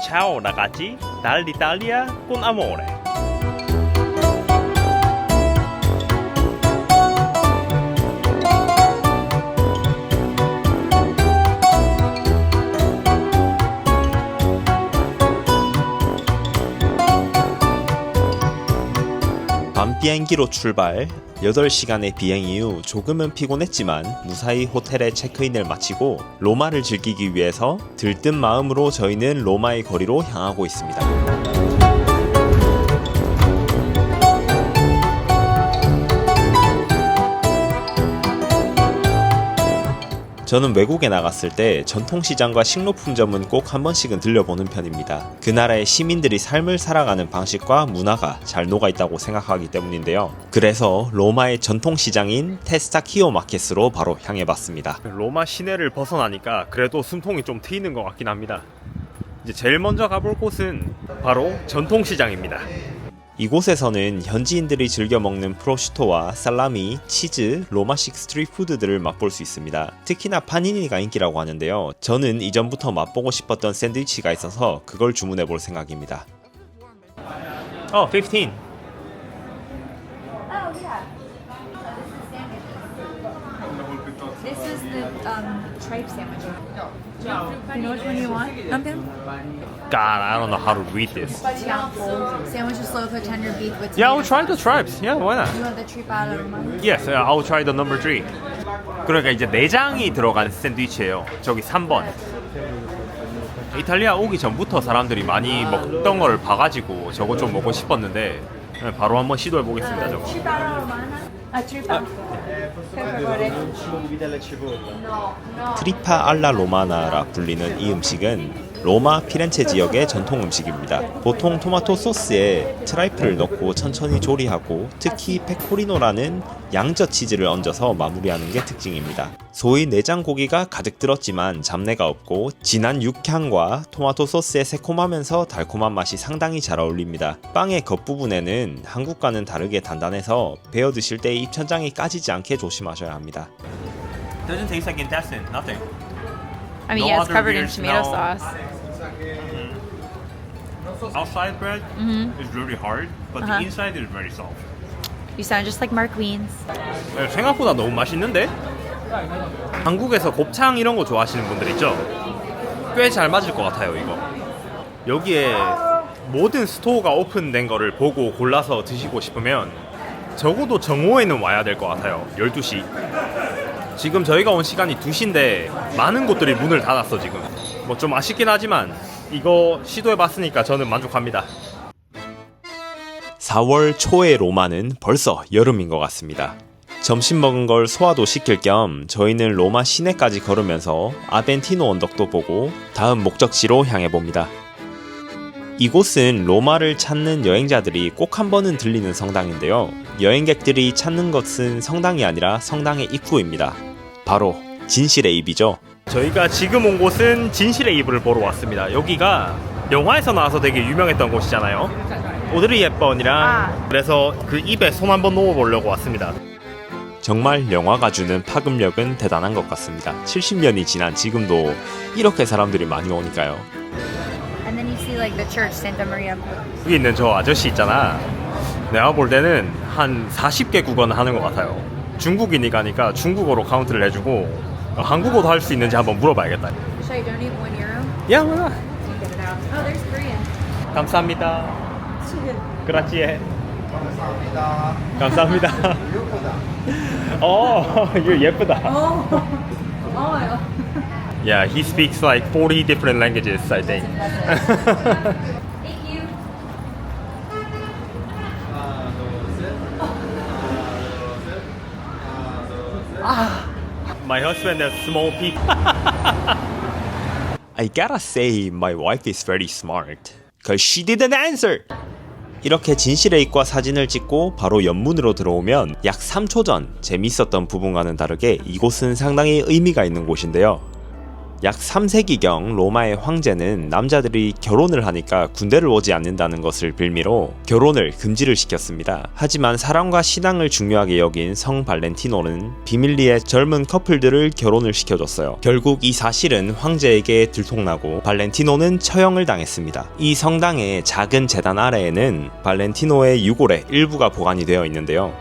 Ciao ragazzi, dall'Italia con amore. 밤 비행기로 출발. 8시간의 비행 이후 조금은 피곤했지만 무사히 호텔에 체크인을 마치고 로마를 즐기기 위해서 들뜬 마음으로 저희는 로마의 거리로 향하고 있습니다. 저는 외국에 나갔을 때 전통시장과 식료품점은 꼭 한 번씩은 들려보는 편입니다. 그 나라의 시민들이 삶을 살아가는 방식과 문화가 잘 녹아있다고 생각하기 때문인데요. 그래서 로마의 전통시장인 테스타키오 마켓으로 바로 향해봤습니다. 로마 시내를 벗어나니까 그래도 숨통이 좀 트이는 것 같긴 합니다. 이제 제일 먼저 가볼 곳은 바로 전통시장입니다. 이곳에서는 현지인들이 즐겨 먹는 프로슈토와 살라미, 치즈, 로마식 스트리트푸드들을 맛볼 수 있습니다. 특히나 파니니가 인기라고 하는데요. 저는 이전부터 맛보고 싶었던 샌드위치가 있어서 그걸 주문해 볼 생각입니다. 15. This is the tripe sandwich. You know which one you want? Pumpkin? God, I don't know how to read this. Yeah, full. Sandwich is slow cooked tender beef with Yeah, I'll tomato try the sauce. tribes. Yeah, why not? You want the tripe alla romana? Yes, I'll try the number 3. 그러니까 이제 내장이 들어간 샌드위치예요. 저기 3번. 이탈리아 오기 전부터 사람들이 많이 먹던 걸 봐가지고 저거 좀 먹고 싶었는데 바로 한번 시도해 보겠습니다. 저거. Tripe alla romana? Tripe. 트리파 알라 로마나라 불리는 이 음식은 로마 피렌체 지역의 전통 음식입니다. 보통 토마토 소스에 트라이프를 넣고 천천히 조리하고 특히 페코리노라는 양젓 치즈를 얹어서 마무리하는 게 특징입니다. 소위 내장 고기가 가득 들었지만 잡내가 없고 진한 육향과 토마토 소스의 새콤하면서 달콤한 맛이 상당히 잘 어울립니다. 빵의 겉부분에는 한국과는 다르게 단단해서 베어 드실 때 입천장이 까지지 않게 조심하셔야 합니다. Doesn't taste like intestine. Nothing. I mean, No yeah, it's other covered in weird tomato smell. sauce. Outside bread is really hard, but the inside is very soft. You sound just like Mark Wiens. 생각보다 너무 맛있는데? 한국에서 곱창 이런 거 좋아하시는 분들 있죠? 꽤 잘 맞을 것 같아요, 이거. 여기에 모든 스토어가 오픈된 거를 보고 골라서 드시고 싶으면 적어도 정오에는 와야 될 것 같아요. 12시. 지금 저희가 온 시간이 2시인데 많은 곳들이 문을 닫았어, 지금. 뭐 좀 아쉽긴 하지만 이거 시도해봤으니까 저는 만족합니다. 4월 초의 로마는 벌써 여름인 것 같습니다. 점심 먹은 걸 소화도 시킬 겸 저희는 로마 시내까지 걸으면서 아벤티노 언덕도 보고 다음 목적지로 향해 봅니다. 이곳은 로마를 찾는 여행자들이 꼭 한 번은 들리는 성당인데요. 여행객들이 찾는 것은 성당이 아니라 성당의 입구입니다. 바로 진실의 입이죠. 저희가 지금 온 곳은 진실의 입을 보러 왔습니다. 여기가 영화에서 나와서 되게 유명했던 곳이잖아요. 오드리 헵번이랑 그래서 그 입에 손 한번 넣어보려고 왔습니다. 정말 영화가 주는 파급력은 대단한 것 같습니다. 70년이 지난 지금도 이렇게 사람들이 많이 오니까요. And then you see like the church, Santa Maria. 여기 있는 저 아저씨 있잖아. 내가 볼 때는 한 40개 국어는 하는 것 같아요. 중국인이니까 중국어로 카운트를 해주고 한국어도 할 수 있는지 한번 물어봐야겠다. Should I donate €1? 야, 뭐야? Get it out. Oh, there's Korean. 감사합니다. 그라치에. 감사합니다. 이거 예쁘다. Oh. Yeah, he speaks like 40 different languages, I think. Thank you. My husband has small feet. I gotta say my wife is very smart. Cause she didn't answer. 이렇게 진실의 입과 사진을 찍고 바로 연문으로 들어오면 약 3초 전 재밌었던 부분과는 다르게 이곳은 상당히 의미가 있는 곳인데요. 약 3세기경 로마의 황제는 남자들이 결혼을 하니까 군대를 오지 않는다는 것을 빌미로 결혼을 금지를 시켰습니다. 하지만 사랑과 신앙을 중요하게 여긴 성 발렌티노는 비밀리에 젊은 커플들을 결혼을 시켜줬어요. 결국 이 사실은 황제에게 들통나고 발렌티노는 처형을 당했습니다. 이 성당의 작은 제단 아래에는 발렌티노의 유골의 일부가 보관이 되어 있는데요.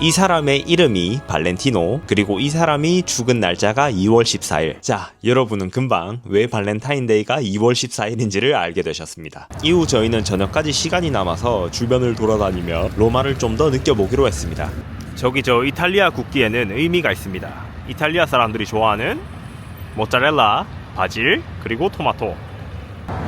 이 사람의 이름이 발렌티노, 그리고 이 사람이 죽은 날짜가 2월 14일. 자, 여러분은 금방 왜 발렌타인데이가 2월 14일인지를 알게 되셨습니다. 이후 저희는 저녁까지 시간이 남아서 주변을 돌아다니며 로마를 좀 더 느껴보기로 했습니다. 저기 저 이탈리아 국기에는 의미가 있습니다. 이탈리아 사람들이 좋아하는 모짜렐라, 바질, 그리고 토마토.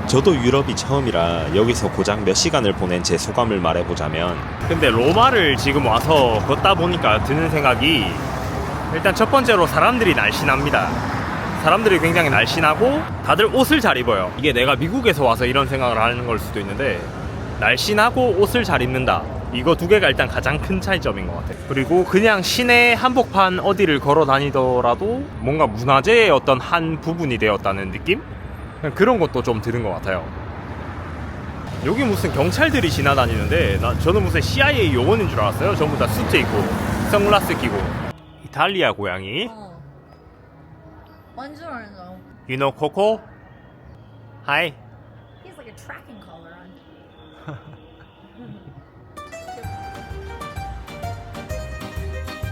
저도 유럽이 처음이라 여기서 고작 몇 시간을 보낸 제 소감을 말해보자면, 근데 로마를 지금 와서 걷다 보니까 드는 생각이, 일단 첫 번째로 사람들이 날씬합니다. 사람들이 굉장히 날씬하고 다들 옷을 잘 입어요. 이게 내가 미국에서 와서 이런 생각을 하는 걸 수도 있는데, 날씬하고 옷을 잘 입는다, 이거 두 개가 일단 가장 큰 차이점인 것 같아요. 그리고 그냥 시내 한복판 어디를 걸어 다니더라도 뭔가 문화재의 어떤 한 부분이 되었다는 느낌? 그런 것도 좀 드는 것 같아요. 여기 무슨 경찰들이 지나다니는데 저는 무슨 CIA 요원인 줄 알았어요. 전부 다 수트 입고 선글라스 끼고. 이탈리아 고양이. One's orange though. You know Coco? Hi. He has like a tracking collar on.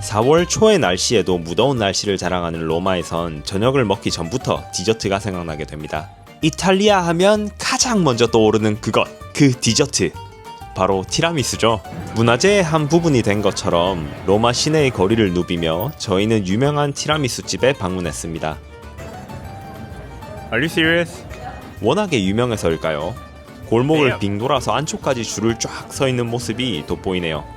4월 초의 날씨에도 무더운 날씨를 자랑하는 로마에선 저녁을 먹기 전부터 디저트가 생각나게 됩니다. 이탈리아 하면 가장 먼저 떠오르는 그것, 그 디저트, 바로 티라미수죠. 문화재의 한 부분이 된 것처럼 로마 시내의 거리를 누비며 저희는 유명한 티라미수 집에 방문했습니다. Are you serious? 워낙에 유명해서일까요? 골목을 네. 빙 돌아서 안쪽까지 줄을 쫙 서 있는 모습이 돋보이네요.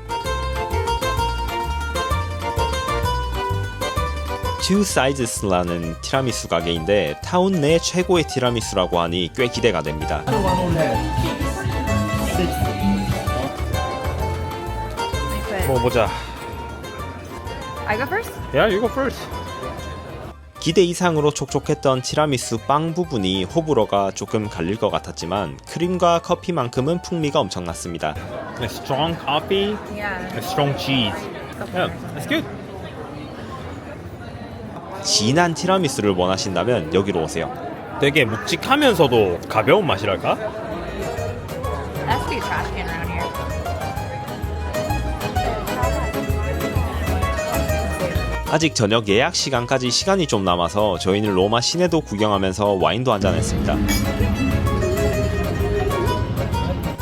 Two Sides라는 티라미수 가게인데 타운 내 최고의 티라미수라고 하니 꽤 기대가 됩니다. 먹어보자. I go first? Yeah, you go first. 기대 이상으로 촉촉했던 티라미수 빵 부분이 호불호가 조금 갈릴 것 같았지만 크림과 커피만큼은 풍미가 엄청났습니다. A strong coffee, Yeah. a strong cheese. Yeah, that's good. 진한 티라미수를 원하신다면 여기로 오세요. 되게 묵직하면서도 가벼운 맛이랄까? That has to be a trash can around here. 아직 저녁 예약 시간까지 시간이 좀 남아서 저희는 로마 시내도 구경하면서 와인도 한잔했습니다.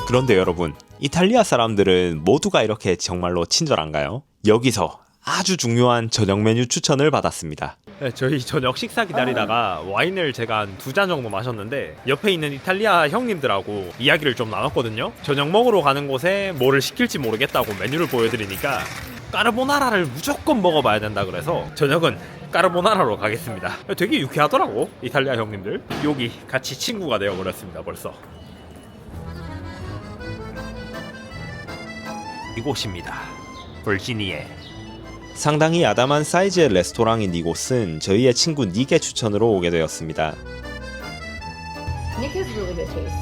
그런데 여러분, 이탈리아 사람들은 모두가 이렇게 정말로 친절한가요? 여기서 아주 중요한 저녁 메뉴 추천을 받았습니다. 네, 저희 저녁 식사 기다리다가 와인을 제가 한 2잔 정도 마셨는데 옆에 있는 이탈리아 형님들하고 이야기를 좀 나눴거든요. 저녁 먹으러 가는 곳에 뭐를 시킬지 모르겠다고 메뉴를 보여드리니까 까르보나라를 무조건 먹어봐야 된다 그래서 저녁은 까르보나라로 가겠습니다. 되게 유쾌하더라고, 이탈리아 형님들. 여기 같이 친구가 되어버렸습니다 벌써. 이곳입니다, 버지니에. 상당히 아담한 사이즈의 레스토랑인 이곳은 저희의 친구 닉의 추천으로 오게 되었습니다. Nick has really good taste.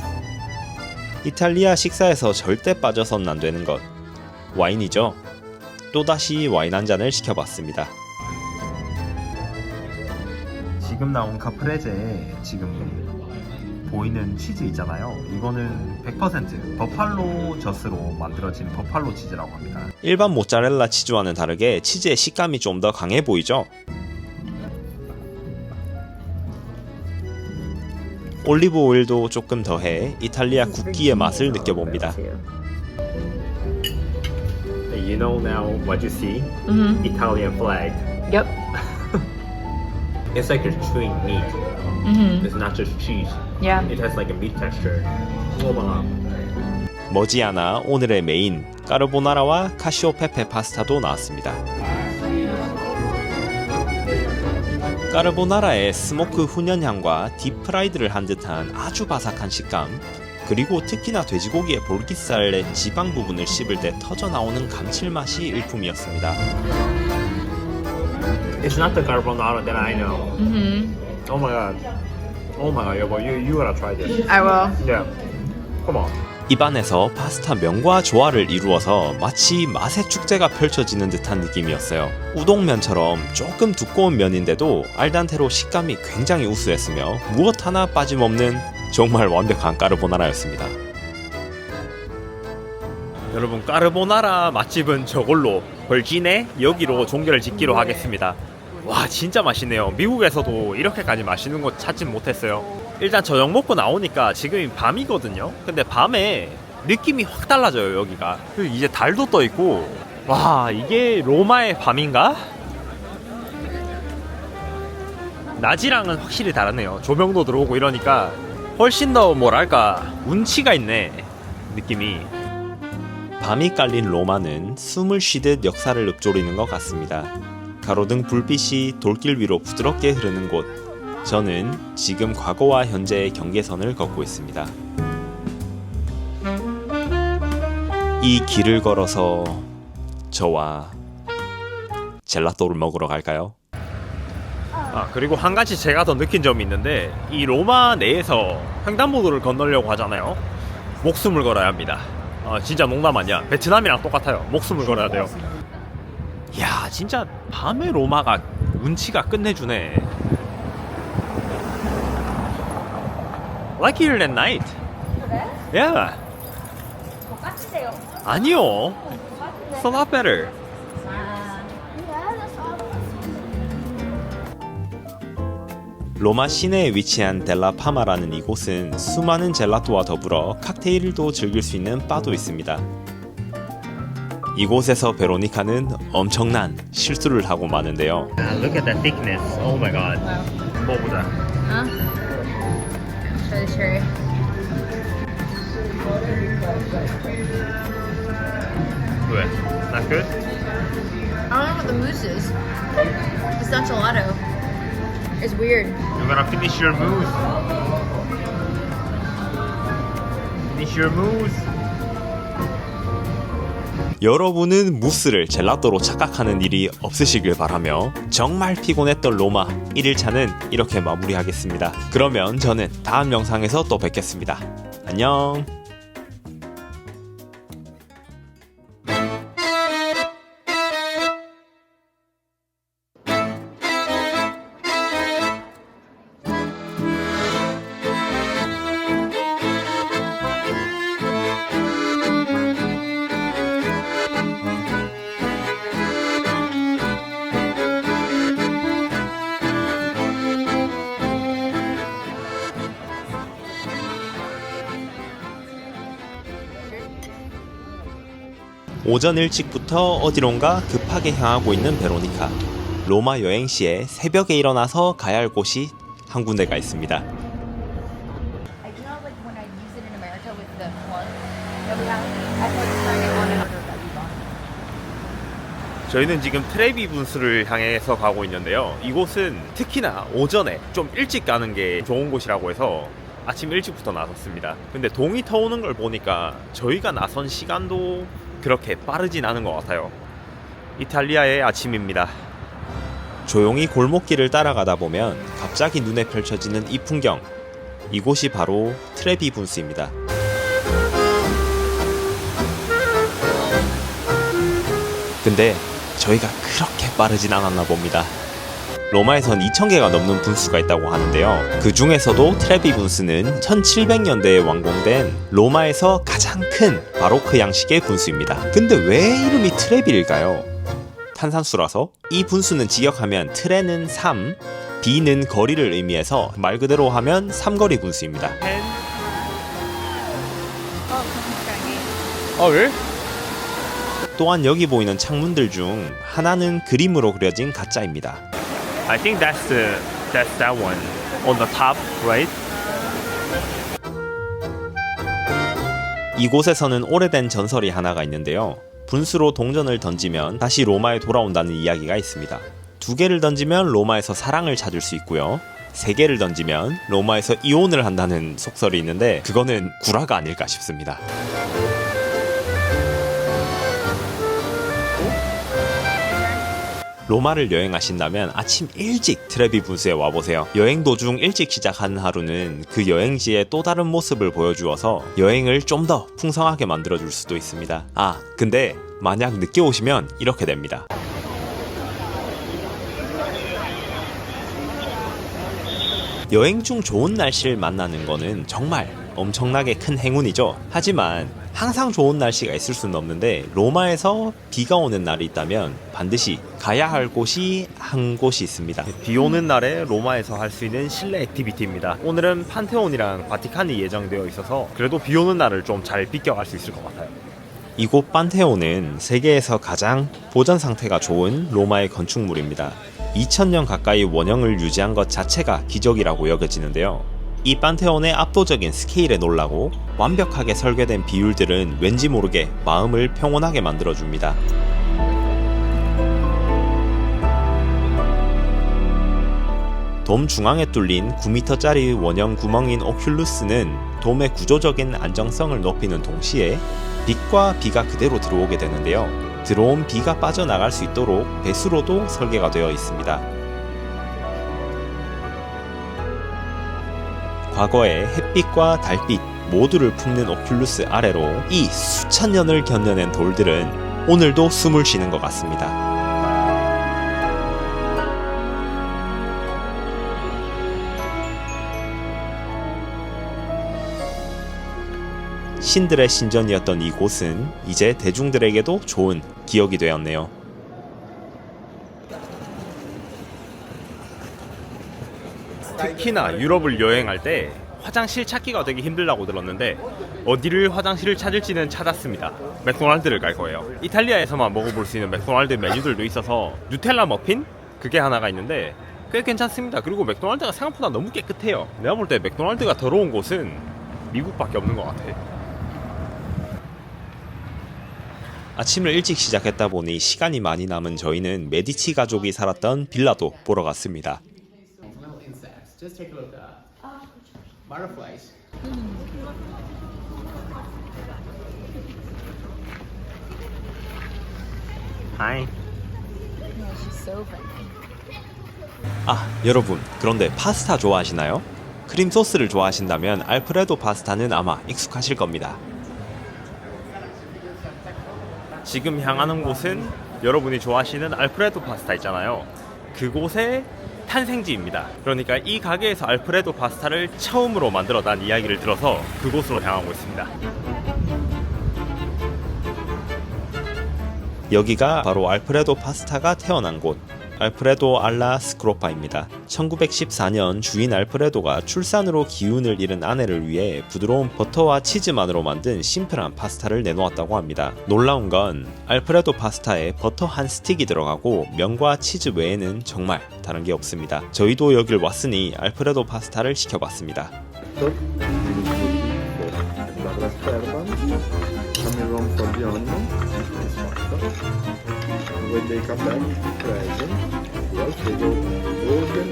이탈리아 식사에서 절대 빠져선 안 되는 것, 와인이죠. 또다시 와인 한 잔을 시켜봤습니다. 지금 나온 카프레제에 지금 보이는 치즈 있잖아요. 이거는 100% 버팔로 젖으로 만들어진 버팔로 치즈라고 합니다. 일반 모짜렐라 치즈와는 다르게 치즈의 식감이 좀 더 강해 보이죠? 올리브 오일도 조금 더해 이탈리아 국기의 맛을 느껴봅니다. You know now what you see? Mm-hmm. Italian flag. Yep. It's like you're chewing meat. Mm-hmm. It's not just cheese. Yeah. It has like a meat texture. 머지않아 오늘의 메인 까르보나라와 카시오페페 파스타도 나왔습니다. 까르보나라의 스모크 훈연향과 딥프라이드를 한 듯한 아주 바삭한 식감, 그리고 특히나 돼지고기의 볼깃살의 지방 부분을 씹을 때 터져나오는 감칠맛이 일품이었습니다. It's not the carbonara that I know. Oh my god. Oh my god, 여보, you gotta try this. I will. Yeah. Come on. 입안에서 파스타 면과 조화를 이루어서 마치 맛의 축제가 펼쳐지는 듯한 느낌이었어요. 우동면처럼 조금 두꺼운 면인데도 알단테로 식감이 굉장히 우수했으며 무엇 하나 빠짐없는 정말 완벽한 까르보나라였습니다. 여러분, 까르보나라 맛집은 저걸로 벌지네 여기로 종결을 짓기로 하겠습니다. 와, 진짜 맛있네요. 미국에서도 이렇게까지 맛있는 거 찾진 못했어요. 일단 저녁 먹고 나오니까 지금이 밤이거든요. 근데 밤에 느낌이 확 달라져요, 여기가. 그리고 이제 달도 떠 있고, 와, 이게 로마의 밤인가? 낮이랑은 확실히 다르네요. 조명도 들어오고 이러니까 훨씬 더 뭐랄까 운치가 있네, 느낌이. 밤이 깔린 로마는 숨을 쉬듯 역사를 읊조리는 것 같습니다. 가로등 불빛이 돌길 위로 부드럽게 흐르는 곳. 저는 지금 과거와 현재의 경계선을 걷고 있습니다. 이 길을 걸어서 저와 젤라또를 먹으러 갈까요? 아, 그리고 한 가지 제가 더 느낀 점이 있는데, 이 로마 내에서 횡단보도를 건너려고 하잖아요. 목숨을 걸어야 합니다. 진짜 농담 아니야. 베트남이랑 똑같아요. 목숨을 걸어야 돼요. 이야, 진짜 밤에 로마가 운치가 끝내주네. Like here at night. Yeah. 똑같으세요. 아니요. It's a lot better. 로마 시내에 위치한 델라 파마라는 이곳은 수많은 젤라또와 더불어 칵테일도 즐길 수 있는 바도 있습니다. 이곳에서 베로니카는 엄청난 실수를 하고 마는데요. Look at that thickness. Oh my god. 먹어보자. Huh? Try the cherry. 왜? Not good? I don't know what the mousse is. It's not gelato. It's weird. You gotta finish your mousse. Finish your mousse. 여러분은 무스를 젤라또로 착각하는 일이 없으시길 바라며 정말 피곤했던 로마 1일차는 이렇게 마무리하겠습니다. 그러면 저는 다음 영상에서 또 뵙겠습니다. 안녕. 오전 일찍부터 어디론가 급하게 향하고 있는 베로니카. 로마 여행 시에 새벽에 일어나서 가야 할 곳이 한 군데가 있습니다. I do not like when I use it in America with the plug that we have. I put it on an order that we bought. 저희는 지금 트레비 분수를 향해서 가고 있는데요. 이곳은 특히나 오전에 좀 일찍 가는 게 좋은 곳이라고 해서 아침 일찍부터 나섰습니다. 근데 동이 터오는 걸 보니까 저희가 나선 시간도 그렇게 빠르진 않은 것 같아요. 이탈리아의 아침입니다. 조용히 골목길을 따라가다 보면 갑자기 눈에 펼쳐지는 이 풍경. 이곳이 바로 트레비 분수입니다. 근데 저희가 그렇게 빠르진 않았나 봅니다. 로마에선 2000개가 넘는 분수가 있다고 하는데요. 그 중에서도 트레비 분수는 1700년대에 완공된 로마에서 가장 큰 바로크 양식의 분수입니다. 근데 왜 이름이 트레비일까요? 탄산수라서. 이 분수는 직역하면 트레는 3, 비는 거리를 의미해서 말 그대로 하면 삼거리 분수입니다. 왜? 또한 여기 보이는 창문들 중 하나는 그림으로 그려진 가짜입니다. I think that's that one on the top, right? 이곳에서는 오래된 전설이 하나가 있는데요. 분수로 동전을 던지면 다시 로마에 돌아온다는 이야기가 있습니다. 2개를 던지면 로마에서 사랑을 찾을 수 있고요. 3개를 던지면 로마에서 이혼을 한다는 속설이 있는데 그거는 구라가 아닐까 싶습니다. 로마를 여행하신다면 아침 일찍 트레비 분수에 와보세요. 여행 도중 일찍 시작하는 하루는 그 여행지의 또 다른 모습을 보여주어서 여행을 좀 더 풍성하게 만들어줄 수도 있습니다. 아, 근데 만약 늦게 오시면 이렇게 됩니다. 여행 중 좋은 날씨를 만나는 거는 정말 엄청나게 큰 행운이죠. 하지만 항상 좋은 날씨가 있을 수는 없는데 로마에서 비가 오는 날이 있다면 반드시 가야 할 곳이 한 곳이 있습니다. 비 오는 날에 로마에서 할 수 있는 실내 액티비티입니다. 오늘은 판테온이랑 바티칸이 예정되어 있어서 그래도 비 오는 날을 좀 잘 비껴갈 수 있을 것 같아요. 이곳 판테온은 세계에서 가장 보존 상태가 좋은 로마의 건축물입니다. 2000년 가까이 원형을 유지한 것 자체가 기적이라고 여겨지는데요. 이 판테온의 압도적인 스케일에 놀라고 완벽하게 설계된 비율들은 왠지 모르게 마음을 평온하게 만들어줍니다. 돔 중앙에 뚫린 9m짜리 원형 구멍인 오큘루스는 돔의 구조적인 안정성을 높이는 동시에 빛과 비가 그대로 들어오게 되는데요. 들어온 비가 빠져나갈 수 있도록 배수로도 설계가 되어 있습니다. 과거에 햇빛과 달빛 모두를 품는 오큘루스 아래로 이 수천 년을 견뎌낸 돌들은 오늘도 숨을 쉬는 것 같습니다. 신들의 신전이었던 이곳은 이제 대중들에게도 좋은 기억이 되었네요. 특히나 유럽을 여행할 때 화장실 찾기가 되게 힘들다고 들었는데 어디를 화장실을 찾을지는 찾았습니다. 맥도날드를 갈 거예요. 이탈리아에서만 먹어볼 수 있는 맥도날드 메뉴들도 있어서 누텔라 머핀? 그게 하나가 있는데 꽤 괜찮습니다. 그리고 맥도날드가 생각보다 너무 깨끗해요. 내가 볼 때 맥도날드가 더러운 곳은 미국밖에 없는 것 같아. 아침을 일찍 시작했다 보니 시간이 많이 남은 저희는 메디치 가족이 살았던 빌라도 보러 갔습니다. Smell insects. Just take a look at butterflies. 하이. She's so friendly. 아, 여러분, 그런데 파스타 좋아하시나요? 크림 소스를 좋아하신다면 알프레도 파스타는 아마 익숙하실 겁니다. 지금 향하는 곳은 여러분이 좋아하시는 알프레도 파스타 있잖아요. 그곳의 탄생지입니다. 그러니까 이 가게에서 알프레도 파스타를 처음으로 만들었다는 이야기를 들어서 그곳으로 향하고 있습니다. 여기가 바로 알프레도 파스타가 태어난 곳, 알프레도 알라 스크로파입니다. 1914년 주인 알프레도가 출산으로 기운을 잃은 아내를 위해 부드러운 버터와 치즈만으로 만든 심플한 파스타를 내놓았다고 합니다. 놀라운 건 알프레도 파스타에 버터 한 스틱이 들어가고 면과 치즈 외에는 정말 다른 게 없습니다. 저희도 여길 왔으니 알프레도 파스타를 시켜봤습니다. When they come back, present, yes, they go frozen.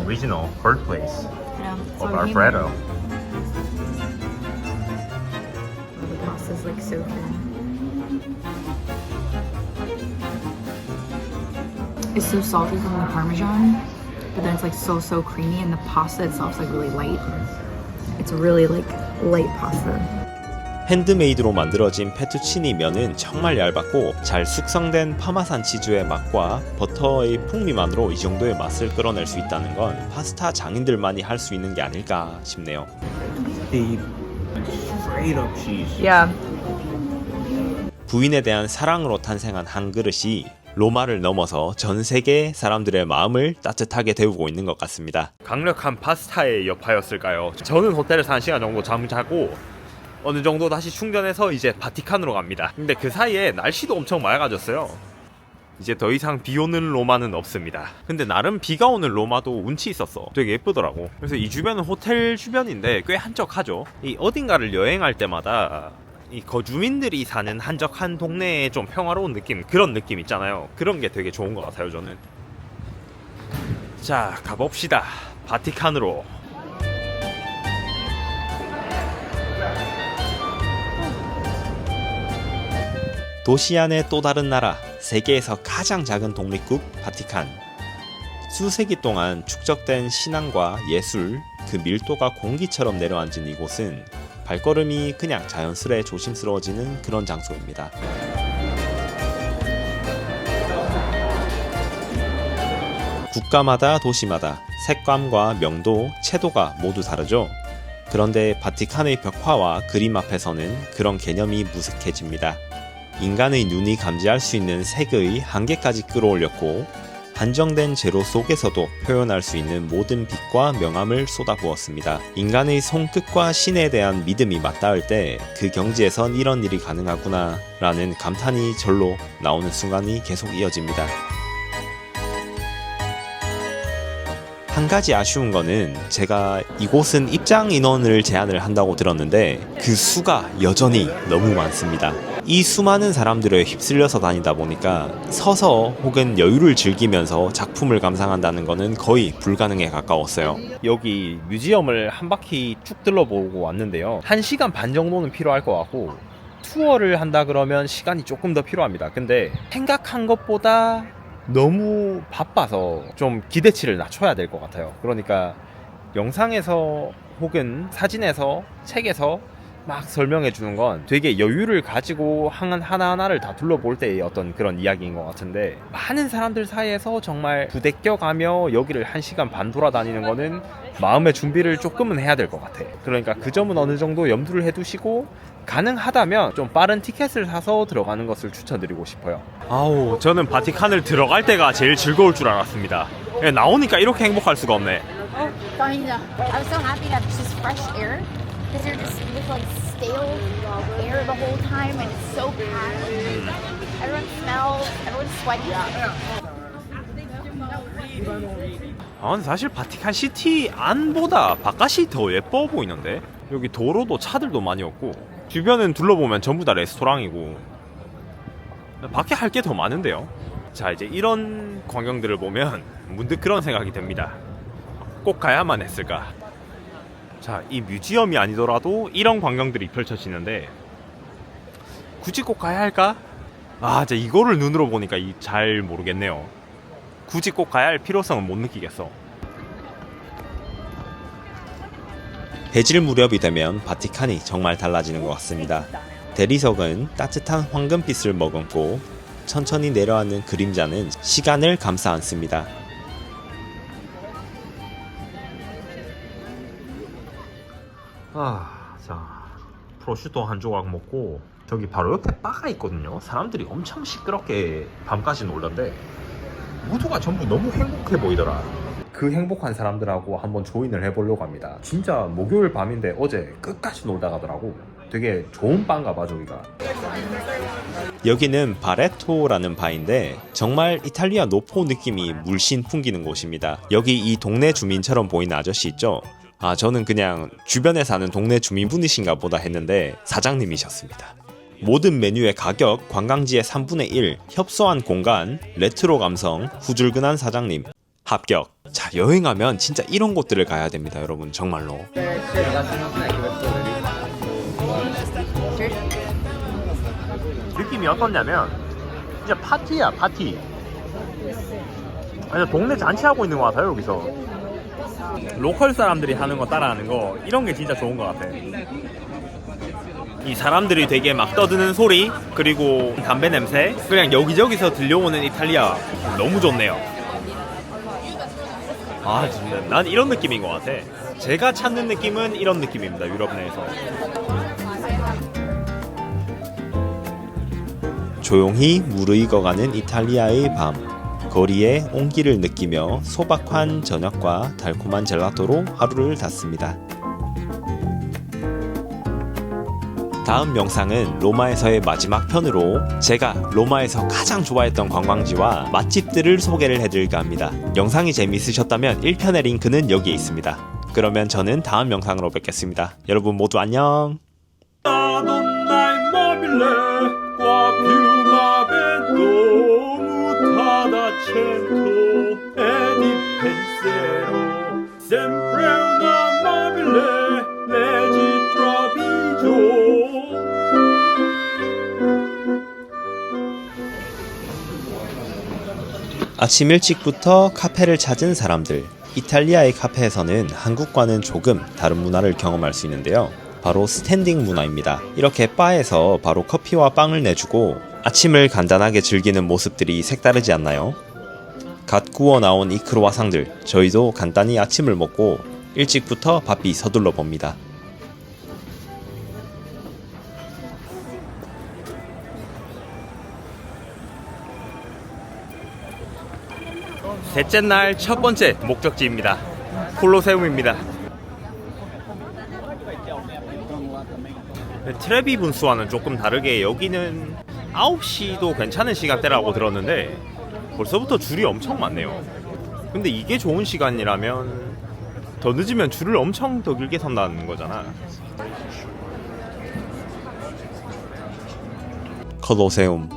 Original birthplace Yeah. of Alfredo. The pasta's like so thin. It's so salty from the Parmesan, but then it's like so creamy, and the pasta itself is like really light. It's really like light pasta. 핸드메이드로 만들어진 페투치니 면은 정말 얇았고 잘 숙성된 파마산 치즈의 맛과 버터의 풍미만으로 이 정도의 맛을 끌어낼 수 있다는 건 파스타 장인들만이 할 수 있는 게 아닐까 싶네요. Deep and straight up cheese. Yeah. 부인에 대한 사랑으로 탄생한 한 그릇이 로마를 넘어서 전 세계 사람들의 마음을 따뜻하게 데우고 있는 것 같습니다. 강력한 파스타의 여파였을까요? 저는 호텔에서 1시간 정도 잠을 자고 어느 정도 다시 충전해서 이제 바티칸으로 갑니다. 근데 그 사이에 날씨도 엄청 맑아졌어요. 이제 더 이상 비 오는 로마는 없습니다. 근데 나름 비가 오는 로마도 운치 있었어. 되게 예쁘더라고. 그래서 이 주변은 호텔 주변인데 꽤 한적하죠. 이 어딘가를 여행할 때마다 이 거주민들이 사는 한적한 동네에 좀 평화로운 느낌, 그런 느낌 있잖아요. 그런 게 되게 좋은 것 같아요, 저는. 자, 가봅시다. 바티칸으로. 도시 안의 또 다른 나라, 세계에서 가장 작은 독립국 바티칸. 수세기 동안 축적된 신앙과 예술, 그 밀도가 공기처럼 내려앉은 이곳은 발걸음이 그냥 자연스레 조심스러워지는 그런 장소입니다. 국가마다 도시마다 색감과 명도, 채도가 모두 다르죠. 그런데 바티칸의 벽화와 그림 앞에서는 그런 개념이 무색해집니다. 인간의 눈이 감지할 수 있는 색의 한계까지 끌어올렸고 한정된 재료 속에서도 표현할 수 있는 모든 빛과 명암을 쏟아부었습니다. 인간의 손끝과 신에 대한 믿음이 맞닿을 때 그 경지에선 이런 일이 가능하구나 라는 감탄이 절로 나오는 순간이 계속 이어집니다. 한 가지 아쉬운 거는 제가 이곳은 입장 인원을 제한을 한다고 들었는데 그 수가 여전히 너무 많습니다. 이 수많은 사람들에 휩쓸려서 다니다 보니까 서서 혹은 여유를 즐기면서 작품을 감상한다는 거는 거의 불가능에 가까웠어요. 여기 뮤지엄을 한 바퀴 쭉 둘러보고 왔는데요. 1시간 반 정도는 필요할 것 같고 투어를 한다 그러면 시간이 조금 더 필요합니다. 근데 생각한 것보다 너무 바빠서 좀 기대치를 낮춰야 될 것 같아요. 그러니까 영상에서 혹은 사진에서 책에서 막 설명해 주는 건 되게 여유를 가지고 하나하나를 다 둘러볼 때의 어떤 그런 이야기인 것 같은데 많은 사람들 사이에서 정말 부대껴가며 여기를 1시간 반 돌아다니는 거는 마음의 준비를 조금은 해야 될 것 같아. 그러니까 그 점은 어느 정도 염두를 해두시고 가능하다면 좀 빠른 티켓을 사서 들어가는 것을 추천드리고 싶어요. 아우, 저는 바티칸을 들어갈 때가 제일 즐거울 줄 알았습니다. 나오니까 이렇게 행복할 수가 없네. Oh, fine. I was so happy that it's just fresh air because you're just with like stale air the whole time and it's so packed. Everyone smells, everyone's sweaty. 아, 사실 바티칸 시티 안보다 바깥이 더 예뻐 보이는데 여기 도로도 차들도 많이 없고 주변은 둘러보면 전부 다 레스토랑이고 밖에 할 게 더 많은데요. 자, 이제 이런 광경들을 보면 문득 그런 생각이 듭니다. 꼭 가야만 했을까? 자, 이 뮤지엄이 아니더라도 이런 광경들이 펼쳐지는데 굳이 꼭 가야 할까? 아, 이제 이거를 눈으로 보니까 잘 모르겠네요. 굳이 꼭 가야 할 필요성은 못 느끼겠어. 해질 무렵이 되면 바티칸이 정말 달라지는 것 같습니다. 대리석은 따뜻한 황금빛을 머금고 천천히 내려앉는 그림자는 시간을 감싸 안습니다. 자, 프로슈토 한 조각 먹고 저기 바로 옆에 바가 있거든요. 사람들이 엄청 시끄럽게 밤까지 놀던데 모두가 전부 너무 행복해 보이더라. 그 행복한 사람들하고 한번 조인을 해보려고 합니다. 진짜 목요일 밤인데 어제 끝까지 놀다 가더라고. 되게 좋은 바인가 봐, 저기가. 여기는 바레토라는 바인데 정말 이탈리아 노포 느낌이 물씬 풍기는 곳입니다. 여기 이 동네 주민처럼 보이는 아저씨 있죠? 아, 저는 그냥 주변에 사는 동네 주민분이신가 보다 했는데 사장님이셨습니다. 모든 메뉴의 가격, 관광지의 3분의 1, 협소한 공간, 레트로 감성, 후줄근한 사장님. 합격. 자, 여행하면 진짜 이런 곳들을 가야 됩니다, 여러분. 정말로. 느낌이 어떻냐면 진짜 파티야, 파티. 아니, 동네 잔치하고 있는 것 같아요, 여기서. 로컬 사람들이 하는 거 따라하는 거, 이런 게 진짜 좋은 것 같아. 이 사람들이 되게 막 떠드는 소리, 그리고 담배 냄새, 그냥 여기저기서 들려오는 이탈리아 너무 좋네요. 아, 진짜 난 이런 느낌인 것 같아. 제가 찾는 느낌은 이런 느낌입니다, 유럽 내에서. 조용히 무르익어가는 이탈리아의 밤. 거리의 온기를 느끼며 소박한 저녁과 달콤한 젤라또로 하루를 닫습니다. 다음 영상은 로마에서의 마지막 편으로 제가 로마에서 가장 좋아했던 관광지와 맛집들을 소개를 해드릴까 합니다. 영상이 재미있으셨다면 1편의 링크는 여기에 있습니다. 그러면 저는 다음 영상으로 뵙겠습니다. 여러분 모두 안녕. Sempre una amabile legge tra 아침 일찍부터 카페를 찾은 사람들. 이탈리아의 카페에서는 한국과는 조금 다른 문화를 경험할 수 있는데요. 바로 스탠딩 문화입니다. 이렇게 바에서 바로 커피와 빵을 내주고 아침을 간단하게 즐기는 모습들이 색다르지 않나요? 갓 구워 나온 이 크로와상들, 저희도 간단히 아침을 먹고 일찍부터 바삐 서둘러 봅니다. 셋째 날 첫 번째 목적지입니다. 콜로세움입니다. 트레비 분수와는 조금 다르게 여기는 9시도 괜찮은 시간대라고 들었는데 벌써부터 줄이 엄청 많네요. 근데 이게 좋은 시간이라면 더 늦으면 줄을 엄청 더 길게 선다는 거잖아. 콜로세움,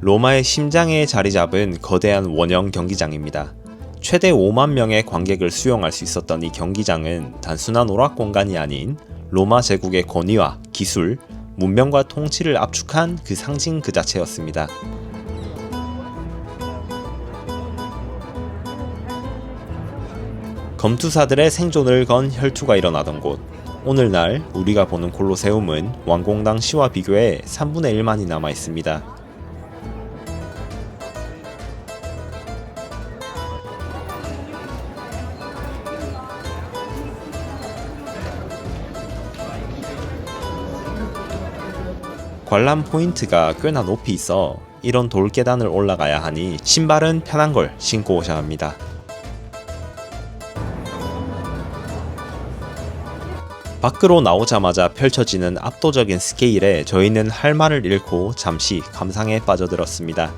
로마의 심장에 자리 잡은 거대한 원형 경기장입니다. 최대 5만 명의 관객을 수용할 수 있었던 이 경기장은 단순한 오락 공간이 아닌 로마 제국의 권위와 기술, 문명과 통치를 압축한 그 상징 그 자체였습니다. 검투사들의 생존을 건 혈투가 일어나던 곳. 오늘날 우리가 보는 콜로세움은 완공 당시와 비교해 3분의 1만이 남아 있습니다. 관람 포인트가 꽤나 높이 있어 이런 돌 계단을 올라가야 하니 신발은 편한 걸 신고 오셔야 합니다. 밖으로 나오자마자 펼쳐지는 압도적인 스케일에 저희는 할 말을 잃고 잠시 감상에 빠져들었습니다.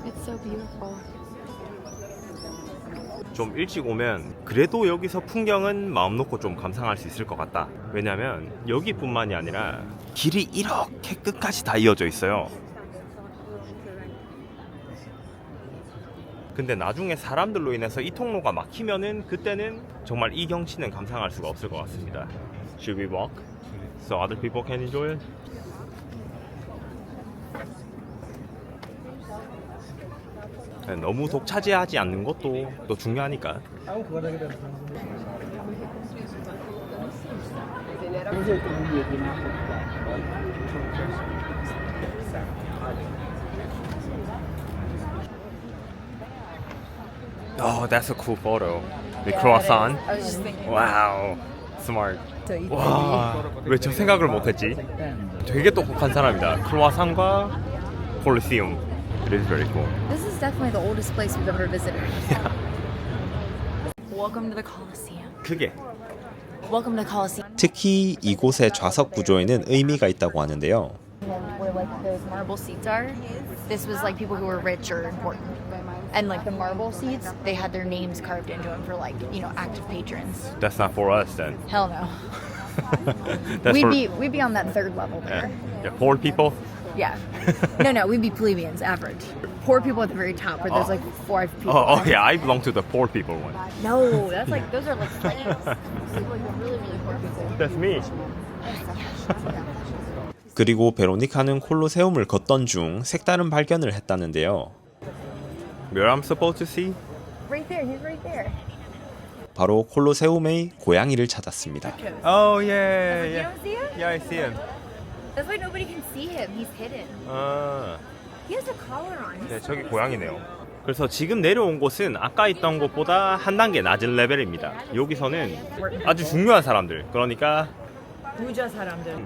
It's so beautiful. 좀 일찍 오면 그래도 여기서 풍경은 마음 놓고 좀 감상할 수 있을 것 같다. 왜냐면 여기뿐만이 아니라 길이 이렇게 끝까지 다 이어져 있어요. 근데 나중에 사람들로 인해서 이 통로가 막히면은 그때는 정말 이 경치는 감상할 수가 없을 것 같습니다. Should we walk so other people can enjoy it? 너무 독차지하지 않는 것도 또 중요하니까. Oh, that's a cool photo. The croissant. I was just thinking. Wow, smart. 와, 왜 저 생각을 못했지? 되게 똑똑한 사람이다. 크로아상과 콜리세움. It is very cool. This is definitely the oldest place we've ever visited. Welcome to the Colosseum. 그게 Welcome to the Colosseum. 특히 이곳의 좌석 구조에는 의미가 있다고 하는데요. Where like those marble seats are, this was like people who were rich or important. And like the marble seats, they had their names carved into them for like, you know, active patrons. that's not for us then. Hell no. That's for We'd be on that third level there. yeah, poor people. Yeah. No, we'd be plebeians, average. Poor people at the very top, where there's like 4 people. Oh yeah, I belong to the poor people one. No, that's like those are like slaves. Like really poor people. That's me. 그리고 베로니카는 콜로세움을 걷던 중 색다른 발견을 했다는데요. Where I'm supposed to see? Right there, he's right there. 바로 콜로세움의 고양이를 찾았습니다. Oh yeah, You don't see him? yeah, I see him. That's why nobody can see him. He's hidden. He has a collar on. 네, 저기 고양이네요. 그래서 지금 내려온 곳은 아까 있던 곳보다 한 단계 낮은 레벨입니다. 여기서는 아주 중요한 사람들, 그러니까 부자 사람들.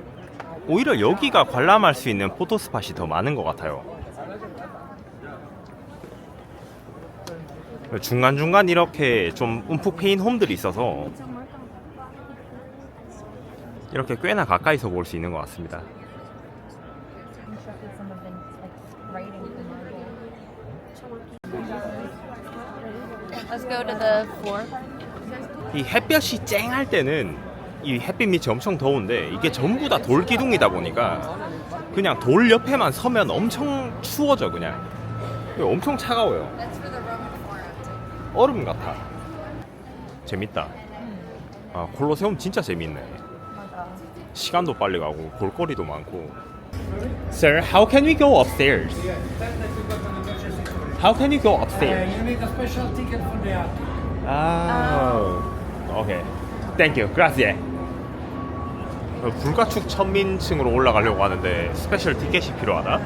오히려 여기가 관람할 수 있는 포토스팟이 더 많은 것 같아요. 중간중간 이렇게 좀 움푹 패인 홈들이 있어서 이렇게 꽤나 가까이서 볼 수 있는 것 같습니다. Let's go to the floor. 이 햇볕이 쨍할 때는 이 햇빛 밑이 엄청 더운데 이게 전부 다 돌 기둥이다 보니까 그냥 돌 옆에만 서면 엄청 추워져. 그냥 엄청 차가워요. 얼음 같아. 재밌다. 아, 콜로세움 진짜 재밌네. 시간도 빨리 가고 볼거리도 많고. Sir, how can we go upstairs? How can you go upstairs? You need a special ticket for the attic. 아, 오케이. Thank you. Gracias. 불가축 천민층으로 올라가려고 하는데 스페셜 티켓이 필요하다?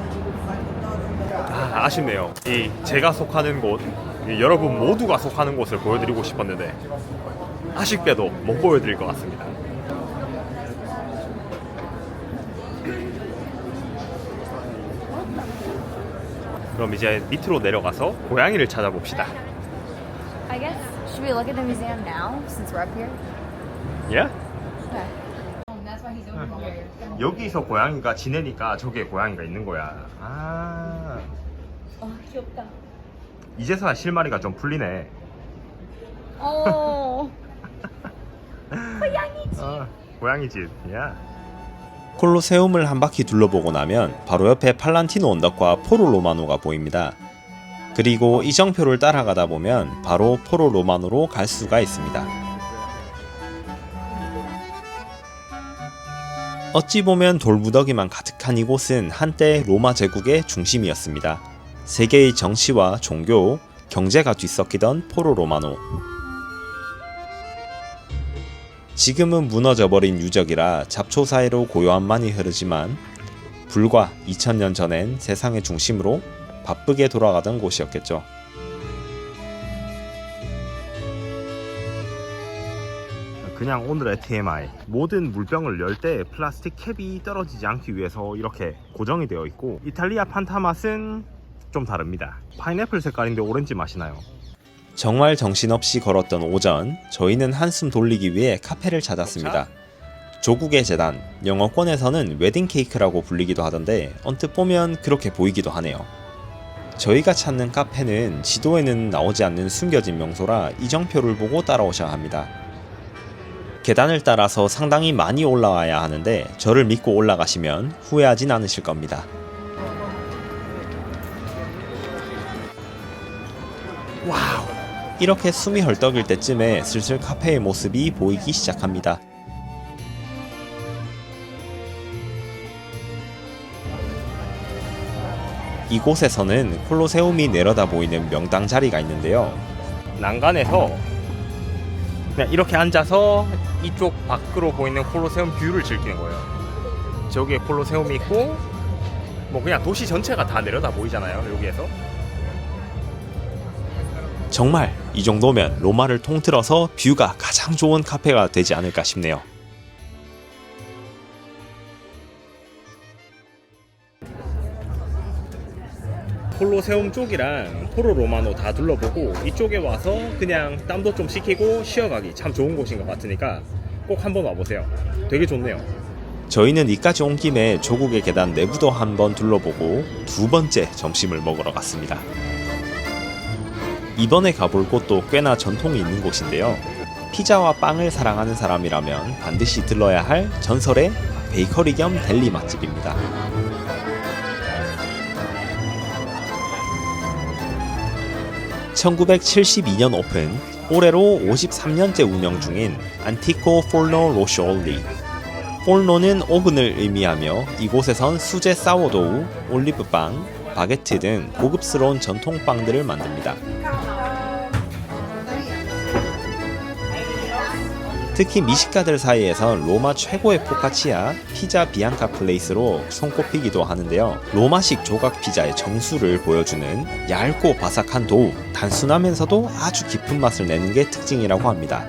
아, 아쉽네요. 이 제가 속하는 곳, 이 여러분 모두가 속하는 곳을 보여드리고 싶었는데 아쉽게도 못 보여드릴 것 같습니다. 그럼 이제 밑으로 내려가서 고양이를 찾아봅시다. I guess, should we look at the museum now since we're up here? 예? Okay. That's why he's over here. 여기서 고양이가 지내니까 저기에 고양이가 있는 거야. 아, 귀엽다. 이제서야 실마리가 좀 풀리네. Oh. 고양이 집. 야. 콜로세움을 한 바퀴 둘러보고 나면 바로 옆에 팔란티노 언덕과 포로 로마노가 보입니다. 그리고 이정표를 따라가다 보면 바로 포로 로마노로 갈 수가 있습니다. 어찌 보면 돌무더기만 가득한 이곳은 한때 로마 제국의 중심이었습니다. 세계의 정치와 종교, 경제가 뒤섞이던 포로 로마노. 지금은 무너져버린 유적이라 잡초 사이로 고요함만이 흐르지만 불과 2000년 전엔 세상의 중심으로 바쁘게 돌아가던 곳이었겠죠. 그냥 오늘의 TMI. 모든 물병을 열 때 플라스틱 캡이 떨어지지 않기 위해서 이렇게 고정이 되어 있고, 이탈리아 판타 맛은 좀 다릅니다. 파인애플 색깔인데 오렌지 맛이 나요. 정말 정신없이 걸었던 오전, 저희는 한숨 돌리기 위해 카페를 찾았습니다. 조국의 재단, 영어권에서는 웨딩 케이크라고 불리기도 하던데 언뜻 보면 그렇게 보이기도 하네요. 저희가 찾는 카페는 지도에는 나오지 않는 숨겨진 명소라 이정표를 보고 따라오셔야 합니다. 계단을 따라서 상당히 많이 올라와야 하는데 저를 믿고 올라가시면 후회하진 않으실 겁니다. 와우. 이렇게 숨이 헐떡일 때쯤에 슬슬 카페의 모습이 보이기 시작합니다. 이곳에서는 콜로세움이 내려다 보이는 명당 자리가 있는데요. 난간에서 그냥 이렇게 앉아서 이쪽 밖으로 보이는 콜로세움 뷰를 즐기는 거예요. 저기에 콜로세움이 있고 뭐 그냥 도시 전체가 다 내려다 보이잖아요, 여기에서. 정말 이 정도면 로마를 통틀어서 뷰가 가장 좋은 카페가 되지 않을까 싶네요. 콜로세움 쪽이랑 포로 로마노 다 둘러보고 이쪽에 와서 그냥 땀도 좀 식히고 쉬어가기 참 좋은 곳인 것 같으니까 꼭 한번 와보세요. 되게 좋네요. 저희는 이까지 온 김에 조국의 계단 내부도 한번 둘러보고 두 번째 점심을 먹으러 갔습니다. 이번에 가볼 곳도 꽤나 전통이 있는 곳인데요. 피자와 빵을 사랑하는 사람이라면 반드시 들러야 할 전설의 베이커리 겸 델리 맛집입니다. (1972년) 오픈, 올해로 53년째 운영 중인 안티코 폴노 로쇼올리. 폴노는 오븐을 의미하며 이곳에선 수제 사워도우, 올리브빵, 바게트 등 고급스러운 전통빵들을 만듭니다. 특히 미식가들 사이에선 로마 최고의 포카치아, 피자 비앙카 플레이스로 손꼽히기도 하는데요. 로마식 조각 피자의 정수를 보여주는 얇고 바삭한 도우, 단순하면서도 아주 깊은 맛을 내는 게 특징이라고 합니다.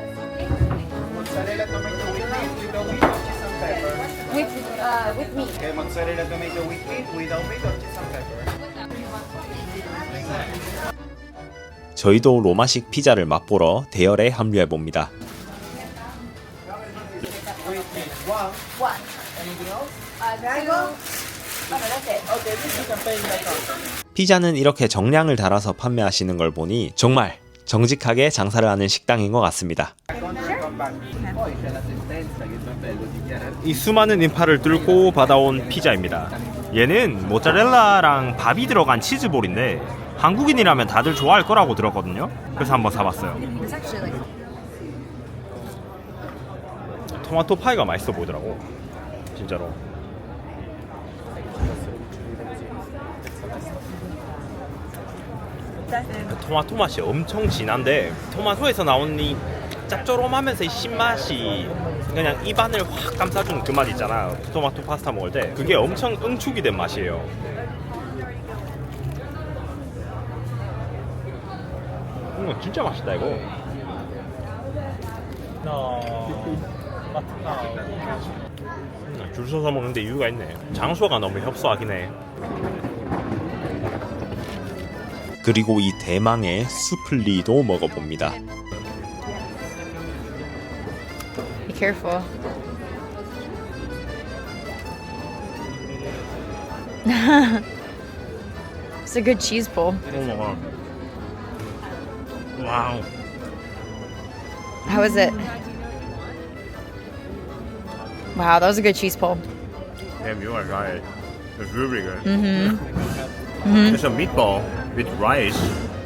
Mozzarella tomato with meat or cheese and pepper. With meat. Okay, mozzarella tomato with meat, without meat or cheese and pepper. 저희도 로마식 피자를 맛보러 대열에 합류해봅니다. What? Anything else? Mango? Oh, no, that's it. Okay, this you can pay in the counter. 피자는 이렇게 정량을 달아서 판매하시는 걸 보니 정말 정직하게 장사를 하는 식당인 것 같습니다. 이 수많은 인파를 뚫고 받아온 피자입니다. 얘는 모짜렐라랑 밥이 들어간 치즈볼인데 한국인이라면 다들 좋아할 거라고 들었거든요. 그래서 한번 사봤어요. It's actually like 토마토 파이가 맛있어 보이더라고, 진짜로. 토마토 맛이 엄청 진한데 토마토에서 나오는 이 짭조름하면서 이 신맛이 그냥 입안을 확 감싸주는 그 맛 있잖아. 토마토 파스타 먹을 때 그게 엄청 응축이 된 맛이에요. 진짜 맛있다 이거. 줄 서서 먹는데 이유가 있네. 장소가 너무 협소하긴 해. 그리고 이 대망의 수플리도 먹어봅니다. Be careful. It's a good cheese pull. 와우. How is it? Wow, that was a good cheese pull. Damn, you are right. It's really good. It's a meatball with rice,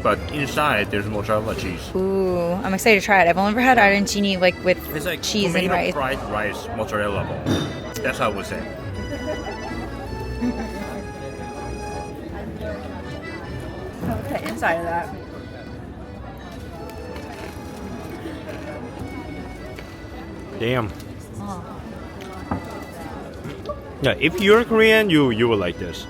but inside there's mozzarella cheese. Ooh, I'm excited to try it. I've only ever had arancini like with It's like cheese and tomato rice. fried rice mozzarella ball. That's how I would say. The inside of that. Damn. Yeah, if you're Korean, you will like this.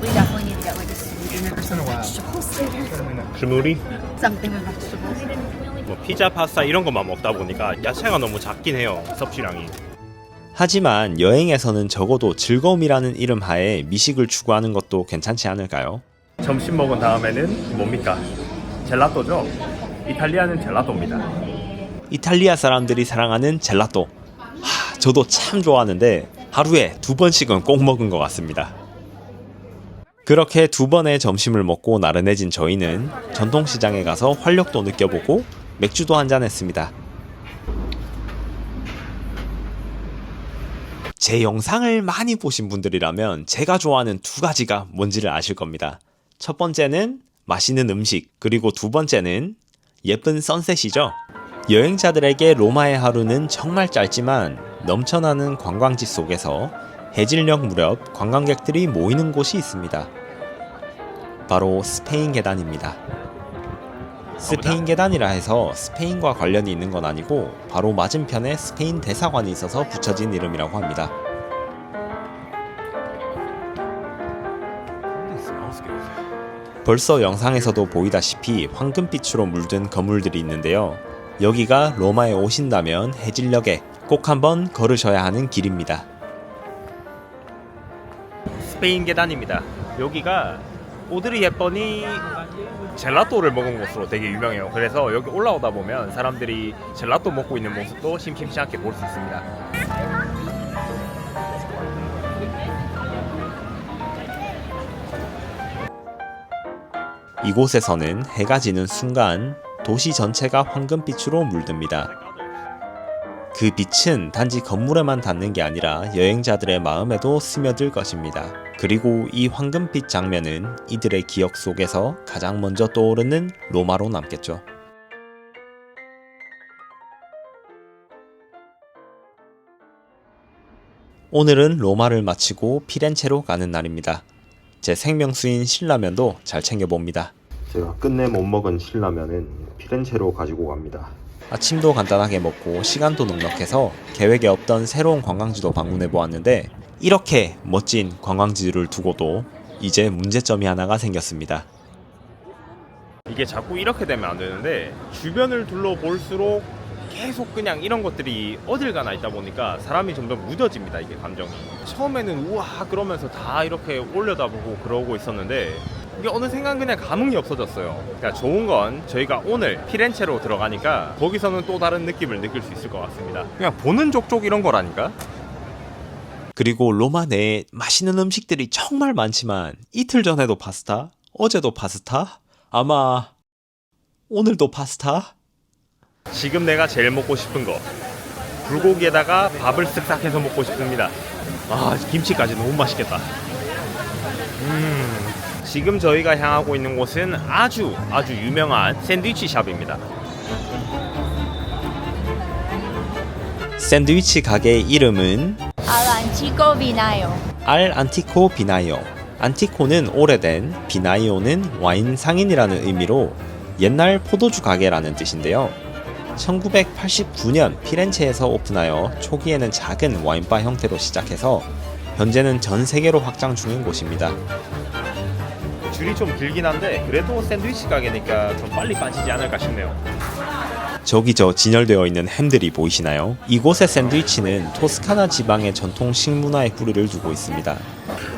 We definitely need to get like a smoothie or some vegetables later. smoothie? Something with vegetables. 뭐 피자, 파스타 이런 것만 먹다 보니까 야채가 너무 작긴 해요. 섭취량이. 하지만 여행에서는 적어도 즐거움이라는 이름 하에 미식을 추구하는 것도 괜찮지 않을까요? 점심 먹은 다음에는 뭡니까? 젤라또죠? 이탈리아는 젤라또입니다. 이탈리아 사람들이 사랑하는 젤라또. 저도 참 좋아하는데 하루에 2번씩은 꼭 먹은 것 같습니다. 그렇게 2번의 점심을 먹고 나른해진 저희는 전통시장에 가서 활력도 느껴보고 맥주도 한잔 했습니다. 제 영상을 많이 보신 분들이라면 제가 좋아하는 2가지가 뭔지를 아실 겁니다. 첫 번째는 맛있는 음식, 그리고 2번째는 예쁜 선셋이죠. 여행자들에게 로마의 하루는 정말 짧지만 넘쳐나는 관광지 속에서 해질녘 무렵 관광객들이 모이는 곳이 있습니다. 바로 스페인 계단입니다. 스페인 계단이라 해서 스페인과 관련이 있는 건 아니고 바로 맞은편에 스페인 대사관이 있어서 붙여진 이름이라고 합니다. 벌써 영상에서도 보이다시피 황금빛으로 물든 건물들이 있는데요. 여기가 로마에 오신다면 해질녘에 꼭 한번 걸으셔야 하는 길입니다. 스페인 계단입니다. 여기가 오드리 헵번이 젤라또를 먹은 곳으로 되게 유명해요. 그래서 여기 올라오다 보면 사람들이 젤라또 먹고 있는 모습도 심심치 않게 볼 수 있습니다. 이곳에서는 해가 지는 순간 도시 전체가 황금빛으로 물듭니다. 그 빛은 단지 건물에만 닿는 게 아니라 여행자들의 마음에도 스며들 것입니다. 그리고 이 황금빛 장면은 이들의 기억 속에서 가장 먼저 떠오르는 로마로 남겠죠. 오늘은 로마를 마치고 피렌체로 가는 날입니다. 제 생명수인 신라면도 잘 챙겨봅니다. 제가 끝내 못 먹은 신라면은 피렌체로 가지고 갑니다. 아침도 간단하게 먹고 시간도 넉넉해서 계획에 없던 새로운 관광지도 방문해 보았는데 이렇게 멋진 관광지를 두고도 이제 문제점이 하나가 생겼습니다. 이게 자꾸 이렇게 되면 안 되는데 주변을 둘러볼수록 계속 그냥 이런 것들이 어딜 가나 있다 보니까 사람이 점점 무뎌집니다. 이게 감정이. 처음에는 우와 그러면서 다 이렇게 올려다보고 그러고 있었는데 이게 어느 순간 그냥 감흥이 없어졌어요. 그러니까 좋은 건 저희가 오늘 피렌체로 들어가니까 거기서는 또 다른 느낌을 느낄 수 있을 것 같습니다. 그냥 보는 족족 이런 거라니까. 그리고 로마 내에 맛있는 음식들이 정말 많지만 이틀 전에도 파스타, 어제도 파스타, 아마 오늘도 파스타? 지금 내가 제일 먹고 싶은 거 불고기에다가 밥을 쓱싹 해서 먹고 싶습니다. 아 김치까지 너무 맛있겠다. 지금 저희가 향하고 있는 곳은 아주 유명한 샌드위치 샵입니다. 샌드위치 가게의 이름은 Al Antico Vinayo. 알 안티코 비나요. 안티코는 오래된, 비나이오는 와인 상인이라는 의미로 옛날 포도주 가게라는 뜻인데요. 1989년 피렌체에서 오픈하여 초기에는 작은 와인바 형태로 시작해서 현재는 전 세계로 확장 중인 곳입니다. 줄이 좀 길긴 한데 그래도 샌드위치 가게니까 좀 빨리 빠지지 않을까 싶네요. 저기 저 진열되어 있는 햄들이 보이시나요? 이곳의 샌드위치는 토스카나 지방의 전통 식문화에 뿌리를 두고 있습니다.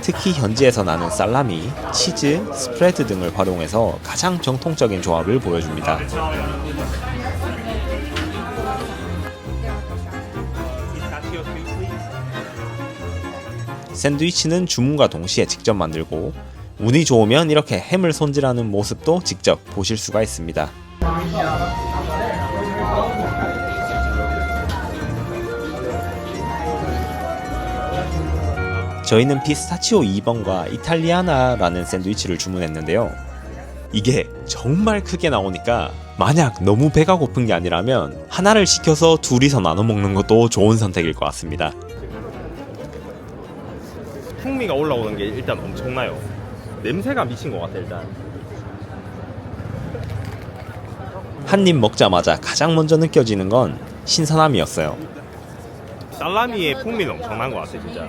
특히 현지에서 나는 살라미, 치즈, 스프레드 등을 활용해서 가장 정통적인 조합을 보여줍니다. 샌드위치는 주문과 동시에 직접 만들고 운이 좋으면 이렇게 햄을 손질하는 모습도 직접 보실 수가 있습니다. 저희는 피스타치오 2번과 이탈리아나라는 샌드위치를 주문했는데요. 이게 정말 크게 나오니까 만약 너무 배가 고픈 게 아니라면 하나를 시켜서 둘이서 나눠 먹는 것도 좋은 선택일 것 같습니다. 풍미가 올라오는 게 일단 엄청나요. 냄새가 미친 것 같아 일단. 한 입 먹자마자 가장 먼저 느껴지는 건 신선함이었어요. 살라미의 풍미는 엄청난 것 같아 진짜.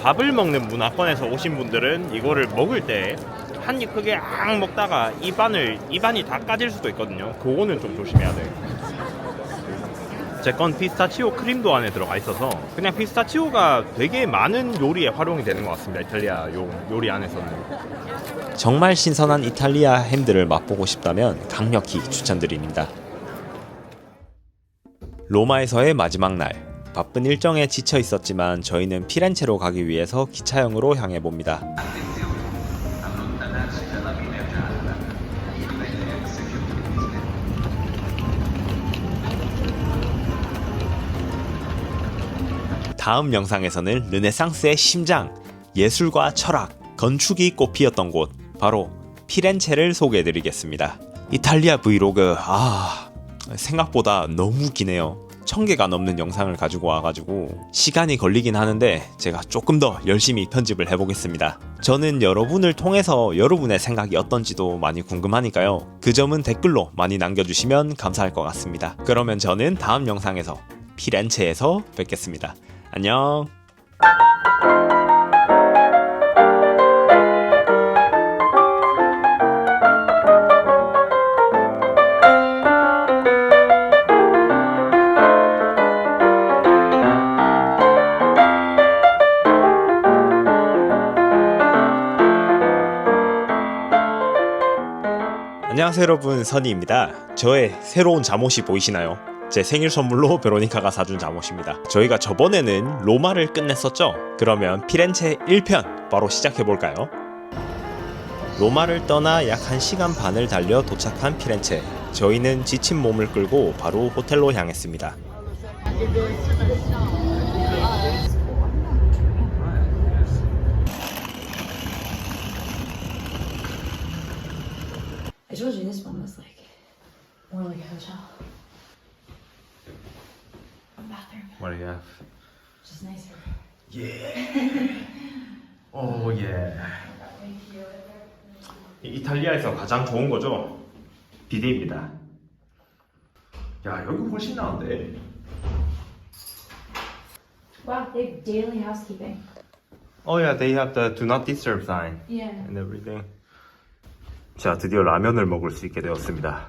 밥을 먹는 문화권에서 오신 분들은 이거를 먹을 때 한 입 크게 앙 먹다가 입안이 다 까질 수도 있거든요. 그거는 좀 조심해야 돼. 제 건 피스타치오 크림도 안에 들어가 있어서 그냥 피스타치오가 되게 많은 요리에 활용이 되는 것 같습니다. 이탈리아 요리 안에서는. 정말 신선한 이탈리아 햄들을 맛보고 싶다면 강력히 추천드립니다. 로마에서의 마지막 날. 바쁜 일정에 지쳐 있었지만 저희는 피렌체로 가기 위해서 기차역으로 향해 봅니다. 다음 영상에서는 르네상스의 심장, 예술과 철학, 건축이 꽃피었던 곳, 바로 피렌체를 소개해드리겠습니다. 이탈리아 브이로그, 생각보다 너무 기네요. 1000개가 넘는 영상을 가지고 와가지고 시간이 걸리긴 하는데 제가 조금 더 열심히 편집을 해보겠습니다. 저는 여러분을 통해서 여러분의 생각이 어떤지도 많이 궁금하니까요. 그 점은 댓글로 많이 남겨주시면 감사할 것 같습니다. 그러면 저는 다음 영상에서 피렌체에서 뵙겠습니다. 안녕. 안녕하세요 여러분, 선이입니다. 저의 새로운 잠옷이 보이시나요? 제 생일 선물로 베로니카가 사준 잠옷입니다. 저희가 저번에는 로마를 끝냈었죠? 그러면 피렌체 1편 바로 시작해볼까요? 로마를 떠나 약 1시간 반을 달려 도착한 피렌체. 저희는 지친 몸을 끌고 바로 호텔로 향했습니다. I told you this one was like more like a hotel. A bathroom, What do you have? just nicer. Oh yeah. 이탈리아에서 가장 좋은 거죠? 비데입니다. 야 여기 훨씬 나은데. Wow, they have daily housekeeping. Oh yeah, they have the do not disturb sign Yeah. and everything. 자, 드디어 라면을 먹을 수 있게 되었습니다.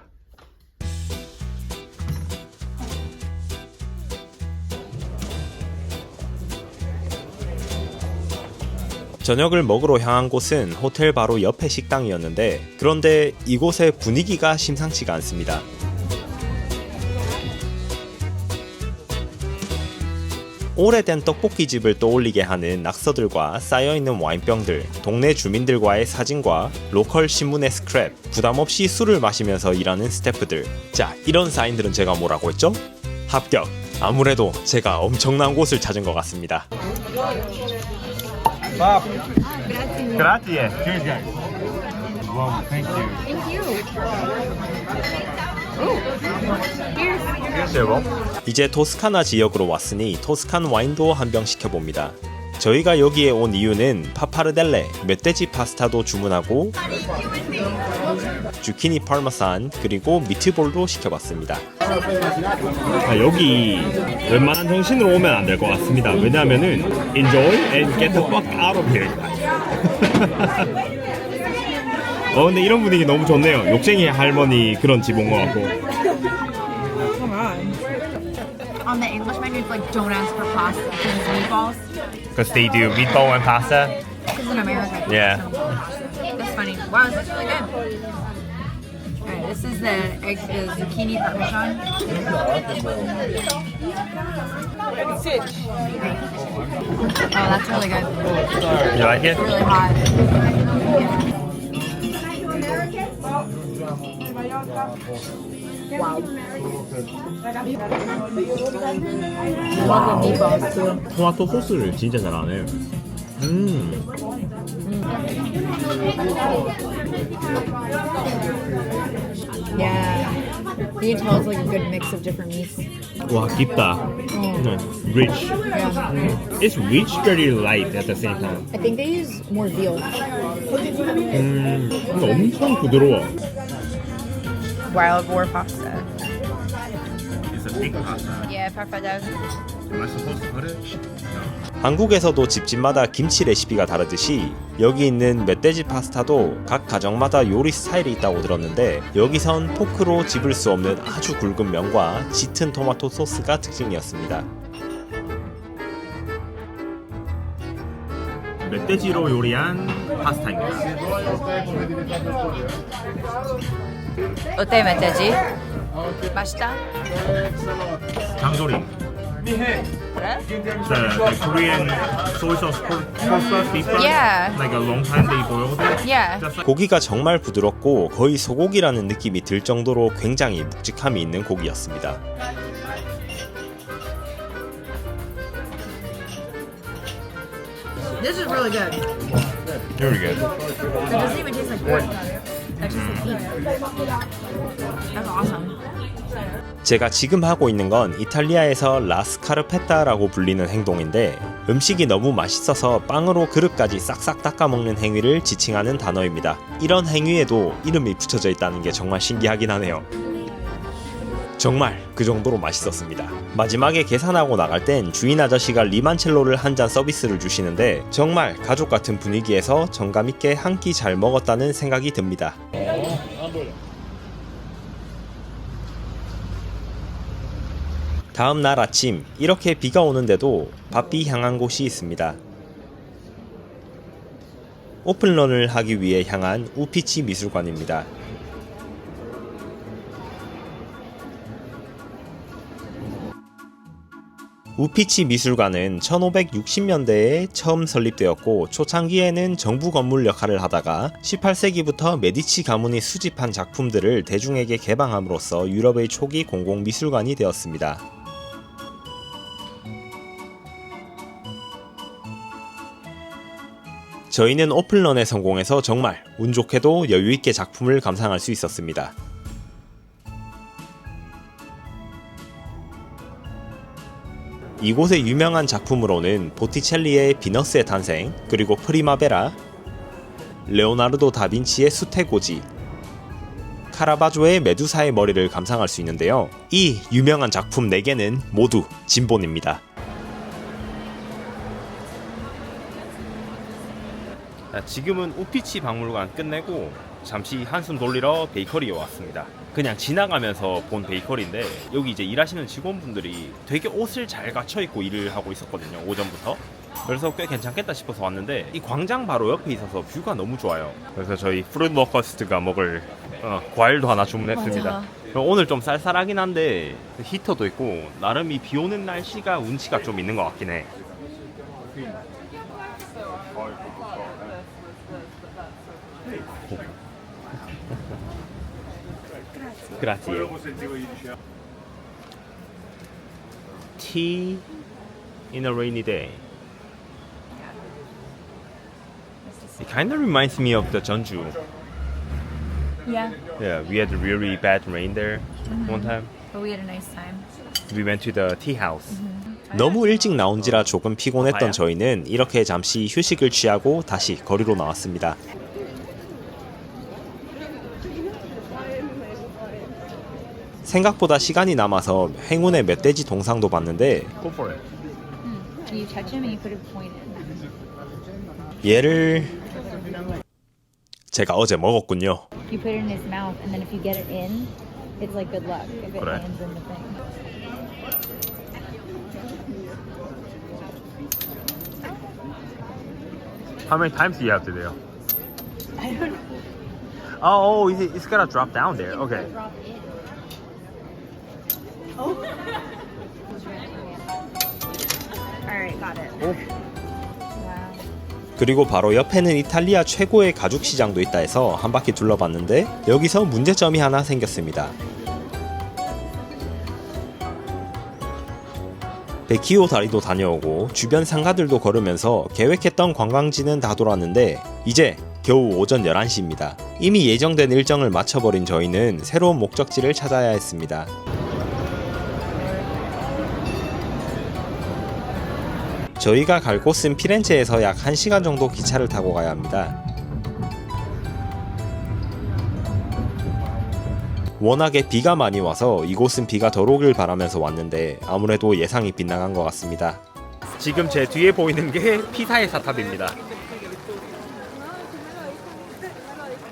저녁을 먹으러 향한 곳은 호텔 바로 옆의 식당이었는데, 그런데 이곳의 분위기가 심상치가 않습니다. 오래된 떡볶이집을 떠올리게 하는 낙서들과 쌓여있는 와인병들, 동네 주민들과의 사진과 로컬 신문의 스크랩, 부담없이 술을 마시면서 일하는 스태프들. 자, 이런 사인들은 제가 뭐라고 했죠? 합격! 아무래도 제가 엄청난 곳을 찾은 것 같습니다. Grazie. Cheers, guys. Wow, thank you. Thank you. 이제 토스카나 지역으로 왔으니 토스칸 와인도 한 병 시켜봅니다. 저희가 여기에 온 이유는 파파르델레, 멧돼지 파스타도 주문하고 주키니 파르마산 그리고 미트볼도 시켜봤습니다. 여기 웬만한 정신으로 오면 안 될 것 같습니다. 왜냐하면은 enjoy and get the fuck out of here. 근데 이런 분위기 너무 좋네요. 욕쟁이 할머니 그런 집 온 것 같고. On the English menu, it's like don't ask for pasta because meatballs. Because they do meatball and pasta. Because in America. Yeah. That's funny. Wow, this looks really good. Alright, this is the zucchini parmesan. Oh, that's really good. You like it? Really hot. Love the meatballs too. 토마토 소스를 진짜 잘하네. Yeah. You can tell it's like a good mix of different meats. 와 깊다. Rich. Yeah. It's rich, very light at the same time. I think they use more veal. 엄청 부드러워. Wild boar pasta. It's a big pasta. Yeah, perfect. Am I supposed to put it? 한국에서도 집집마다 김치 레시피가 다르듯이 여기 있는 멧돼지 파스타도 각 가정마다 요리 스타일이 있다고 들었는데 여기선 포크로 집을 수 없는 아주 굵은 면과 짙은 토마토 소스가 특징이었습니다. 멧돼지로 요리한 파스타입니다. 어때 멧돼지? 맛있다? 장조림. 그래? The Korean soy sauce pork beef bun. Yeah. Like a long time they boiled it. Yeah. Just like 고기가 정말 부드럽고 거의 소고기라는 느낌이 들 정도로 굉장히 묵직함이 있는 고기였습니다. This is really good. very good. It doesn't even taste like pork. That tastes like beef. That's awesome. 제가 지금 하고 있는 건 이탈리아에서 라스카르페타라고 불리는 행동인데 음식이 너무 맛있어서 빵으로 그릇까지 싹싹 닦아먹는 행위를 지칭하는 단어입니다. 이런 행위에도 이름이 붙여져 있다는 게 정말 신기하긴 하네요. 정말 그 정도로 맛있었습니다. 마지막에 계산하고 나갈 땐 주인 아저씨가 리만첼로를 한 잔 서비스를 주시는데 정말 가족 같은 분위기에서 정감 있게 한 끼 잘 먹었다는 생각이 듭니다. 다음 날 아침 이렇게 비가 오는데도 바삐 향한 곳이 있습니다. 오픈런을 하기 위해 향한 우피치 미술관입니다. 우피치 미술관은 1560년대에 처음 설립되었고 초창기에는 정부 건물 역할을 하다가 18세기부터 메디치 가문이 수집한 작품들을 대중에게 개방함으로써 유럽의 초기 공공미술관이 되었습니다. 저희는 오픈런에 성공해서 정말 운 좋게도 여유있게 작품을 감상할 수 있었습니다. 이곳의 유명한 작품으로는 보티첼리의 비너스의 탄생, 그리고 프리마베라, 레오나르도 다빈치의 수태고지, 카라바조의 메두사의 머리를 감상할 수 있는데요. 이 유명한 작품 4개는 모두 진본입니다. 지금은 우피치 박물관 끝내고 잠시 한숨 돌리러 베이커리에 왔습니다. 그냥 지나가면서 본 베이커리인데 여기 이제 일하시는 직원분들이 되게 옷을 잘 갖춰 입고 일을 하고 있었거든요, 오전부터. 그래서 꽤 괜찮겠다 싶어서 왔는데 이 광장 바로 옆에 있어서 뷰가 너무 좋아요. 그래서 저희 프루트 로커스트가 먹을 과일도 하나 주문했습니다. 오늘 좀 쌀쌀하긴 한데 히터도 있고 나름 이 비 오는 날씨가 운치가 좀 있는 것 같긴 해. Grazie. Tea in a rainy day. It kind of reminds me of the Jeonju. Yeah, Yeah, we had really bad rain there one time. but we had a nice time. We went to the tea house. 너무 일찍 나온지라 조금 피곤했던 봐요. 저희는 이렇게 잠시 휴식을 취하고 다시 거리로 나왔습니다. 생각보다 시간이 남아서 행운의 멧돼지 동상도 봤는데 Go for it. Can you touch him and you put it pointed? 얘를 제가 어제 먹었군요. You put it in his mouth, and then if you get it in, it's like good luck if it 그래. lands in the thing. How many times do you have to do? I don't know. Oh, it's gonna drop down there. Okay. Drop in. All right, got it. Oh. Wow. 그리고 바로 옆에는 이탈리아 최고의 가죽 시장도 있다 해서 한 바퀴 둘러봤는데 여기서 문제점이 하나 생겼습니다. 베키오 다리도 다녀오고 주변 상가들도 걸으면서 계획했던 관광지는 다 돌았는데 이제 겨우 오전 11시입니다. 이미 예정된 일정을 마쳐버린 저희는 새로운 목적지를 찾아야 했습니다. 저희가 갈 곳은 피렌체에서 약 1시간 정도 기차를 타고 가야 합니다. 워낙에 비가 많이 와서 이곳은 비가 덜 오길 바라면서 왔는데 아무래도 예상이 빗나간 것 같습니다. 지금 제 뒤에 보이는 게 피사의 사탑입니다.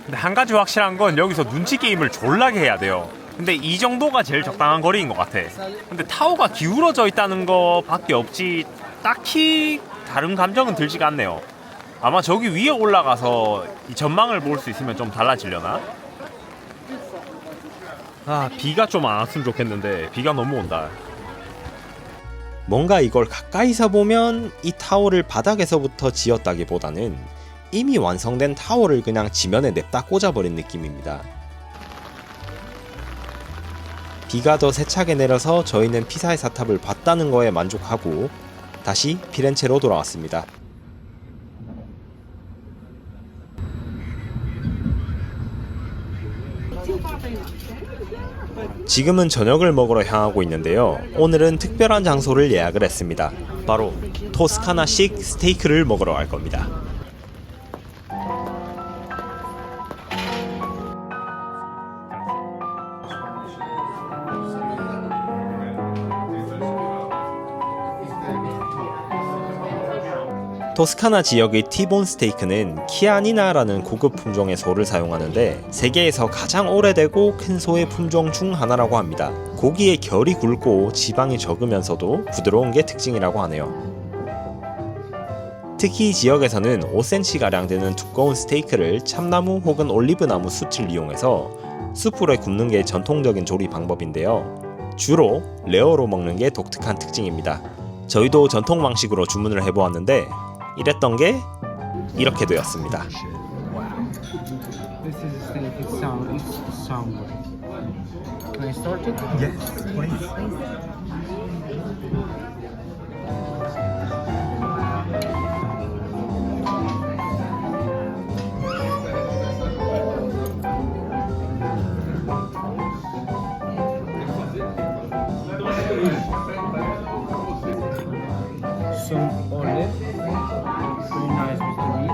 근데 한 가지 확실한 건 여기서 눈치 게임을 졸라게 해야 돼요. 근데 이 정도가 제일 적당한 거리인 것 같아. 근데 타워가 기울어져 있다는 거밖에 없지 딱히 다른 감정은 들지가 않네요. 아마 저기 위에 올라가서 이 전망을 볼 수 있으면 좀 달라지려나? 아, 비가 좀 안 왔으면 좋겠는데 비가 너무 온다. 뭔가 이걸 가까이서 보면 이 타워를 바닥에서부터 지었다기보다는 이미 완성된 타워를 그냥 지면에 냅다 꽂아버린 느낌입니다. 비가 더 세차게 내려서 저희는 피사의 사탑을 봤다는 거에 만족하고 다시 피렌체로 돌아왔습니다. 지금은 저녁을 먹으러 향하고 있는데요. 오늘은 특별한 장소를 예약을 했습니다. 바로 토스카나식 스테이크를 먹으러 갈 겁니다. 토스카나 지역의 티본 스테이크는 키아니나라는 고급 품종의 소를 사용하는데 세계에서 가장 오래되고 큰 소의 품종 중 하나라고 합니다. 고기의 결이 굵고 지방이 적으면서도 부드러운 게 특징이라고 하네요. 특히 이 지역에서는 5cm가량 되는 두꺼운 스테이크를 참나무 혹은 올리브나무 숯을 이용해서 숯불에 굽는 게 전통적인 조리 방법인데요. 주로 레어로 먹는 게 독특한 특징입니다. 저희도 전통 방식으로 주문을 해보았는데 이랬던 게 이렇게 되었습니다. This is a steak. It's sound good. Can I start it? Yes, please. Some olive. Very nice with the meat.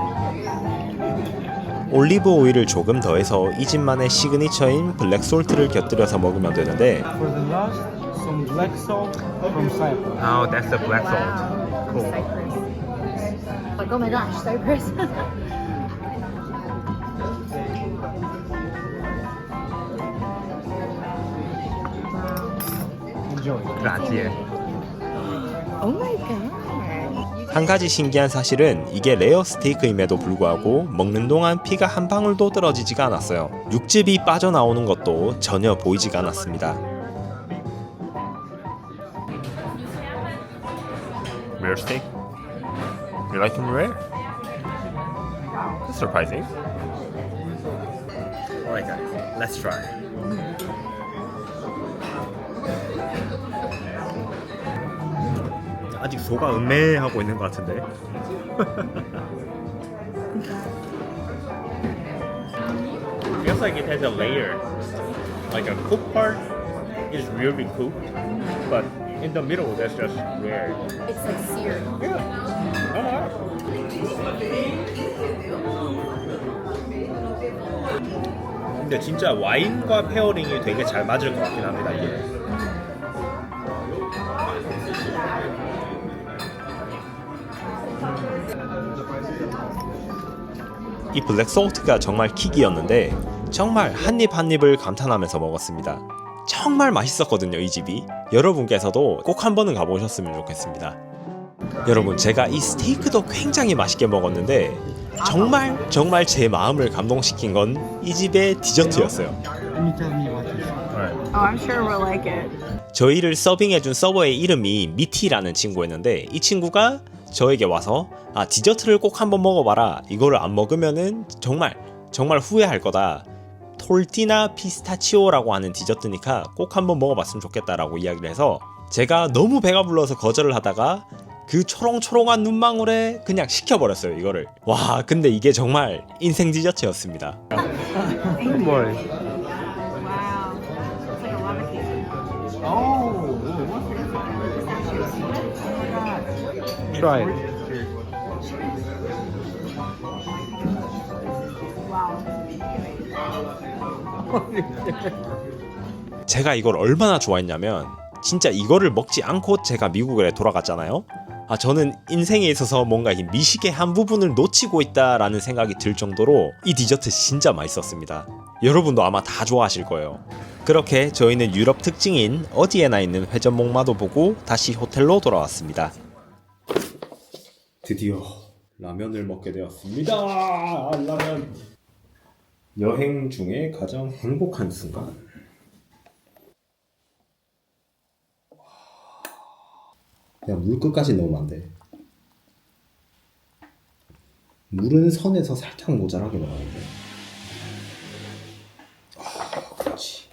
올리브 오일을 조금 더해서 이 집만의 시그니처인 블랙솔트를 곁들여서 먹으면 되는데 For the last, some black salt from Cyprus. Oh, that's the black salt. Wow. Cool. Cyprus. Like, oh my gosh, Cyprus. Enjoy. Grazie. Oh my god. 한 가지 신기한 사실은 이게 레어 스테이크임에도 불구하고 먹는 동안 피가 한 방울도 떨어지지가 않았어요. 육즙이 빠져나오는 것도 전혀 보이지가 않았습니다. Rare steak? You like them rare? That's surprising. Alright guys, let's try. 아직 소가 음매하고 있는 것 같은데. feels like it has a layer. Like a cooked part is really cooked, but in the middle that's just rare. It's like seared. 근데 진짜 와인과 페어링이 되게 잘 맞을 것 같긴 합니다 이게. 이 블랙소울트가 정말 킥이었는데 정말 한입 한입을 감탄하면서 먹었습니다. 정말 맛있었거든요 이 집이. 여러분께서도 꼭 한 번은 가보셨으면 좋겠습니다. 여러분 제가 이 스테이크도 굉장히 맛있게 먹었는데 정말 제 마음을 감동시킨 건 이 집의 디저트였어요. Oh, I'm sure we'll like it. 저희를 서빙해준 서버의 이름이 미티라는 친구였는데 이 친구가 저에게 와서 디저트를 꼭 한번 먹어봐라. 이거를 안 먹으면은 정말 후회할 거다. 톨티나 피스타치오라고 하는 디저트니까 꼭 한번 먹어봤으면 좋겠다라고 이야기를 해서 제가 너무 배가 불러서 거절을 하다가 그 초롱초롱한 눈망울에 그냥 시켜버렸어요 이거를. 와 근데 이게 정말 인생 디저트였습니다. 뭘? Wow. It's like a lava cake. Try it. 제가 이걸 얼마나 좋아했냐면 진짜 이거를 먹지 않고 제가 미국에 돌아갔잖아요. 저는 인생에 있어서 뭔가 이 미식의 한 부분을 놓치고 있다라는 생각이 들 정도로 이 디저트 진짜 맛있었습니다. 여러분도 아마 다 좋아하실 거예요. 그렇게 저희는 유럽 특징인 어디에나 있는 회전 목마도 보고 다시 호텔로 돌아왔습니다. 드디어 라면을 먹게 되었습니다. 라면. 여행 중에 가장 행복한 순간. 그냥 물 끝까지 넣으면 안 돼. 물은 선에서 살짝 모자라게 넣어야 돼. 그렇지.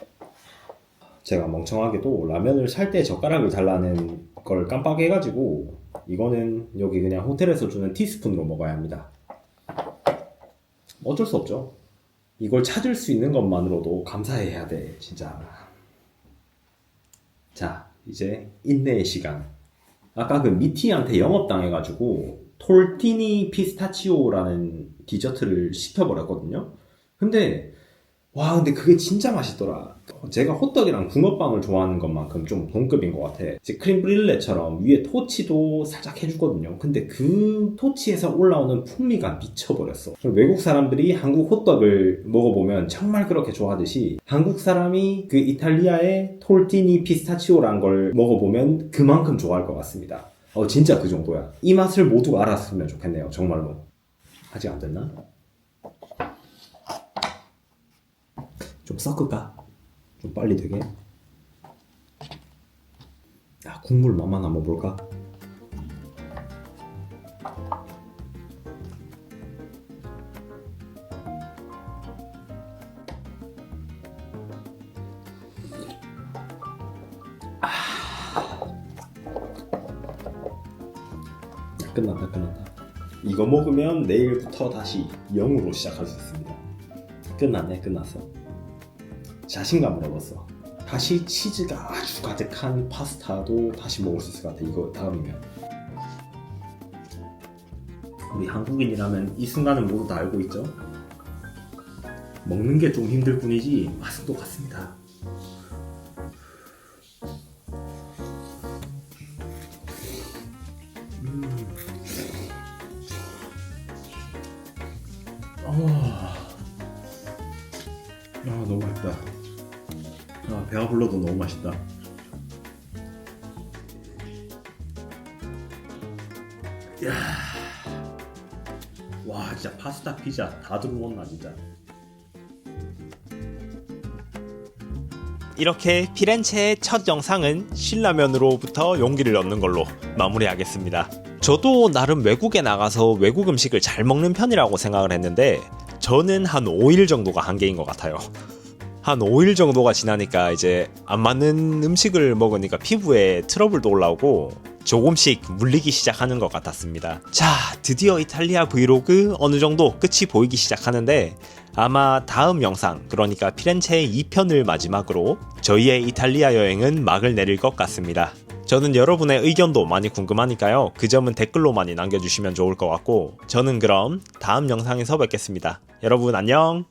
제가 멍청하게도 라면을 살 때 젓가락을 달라는 걸 깜빡해가지고 이거는 여기 그냥 호텔에서 주는 티스푼으로 먹어야 합니다. 어쩔 수 없죠. 이걸 찾을 수 있는 것만으로도 감사해야 돼, 진짜. 자, 이제 인내의 시간. 아까 그 미티한테 영업당해가지고 톨티니 피스타치오라는 디저트를 시켜버렸거든요. 근데 그게 진짜 맛있더라. 제가 호떡이랑 붕어빵을 좋아하는 것만큼 좀 동급인 것 같아. 이제 크림 브릴레처럼 위에 토치도 살짝 해주거든요. 근데 그 토치에서 올라오는 풍미가 미쳐버렸어. 외국 사람들이 한국 호떡을 먹어보면 정말 그렇게 좋아하듯이 한국 사람이 그 이탈리아의 톨티니 피스타치오라는 걸 먹어보면 그만큼 좋아할 것 같습니다. 진짜 그 정도야. 이 맛을 모두가 알았으면 좋겠네요. 정말로. 아직 안 됐나? 좀 섞을까? 좀 빨리 되게. 국물 맛만 한번 볼까? 끝났다. 이거 먹으면 내일부터 다시 0으로 시작할 수 있습니다. 끝났어. 자신감을 얻었어. 다시 치즈가 아주 가득한 파스타도 다시 먹을 수 있을 것 같아. 이거 다음이면. 우리 한국인이라면 이 순간은 모두 다 알고 있죠? 먹는 게 좀 힘들 뿐이지 맛은 똑같습니다. 너무 맛있다. 배가 불러도 너무 맛있다. 와 진짜 파스타 피자 다 들어먹나 진짜. 이렇게 피렌체의 첫 영상은 신라면으로부터 용기를 얻는 걸로 마무리하겠습니다. 저도 나름 외국에 나가서 외국 음식을 잘 먹는 편이라고 생각을 했는데 저는 한 5일 정도가 한계인 것 같아요. 한 5일 정도가 지나니까 이제 안 맞는 음식을 먹으니까 피부에 트러블도 올라오고 조금씩 물리기 시작하는 것 같았습니다. 자, 드디어 이탈리아 브이로그 어느 정도 끝이 보이기 시작하는데 아마 다음 영상, 그러니까 피렌체의 2편을 마지막으로 저희의 이탈리아 여행은 막을 내릴 것 같습니다. 저는 여러분의 의견도 많이 궁금하니까요. 그 점은 댓글로 많이 남겨주시면 좋을 것 같고, 저는 그럼 다음 영상에서 뵙겠습니다. 여러분 안녕!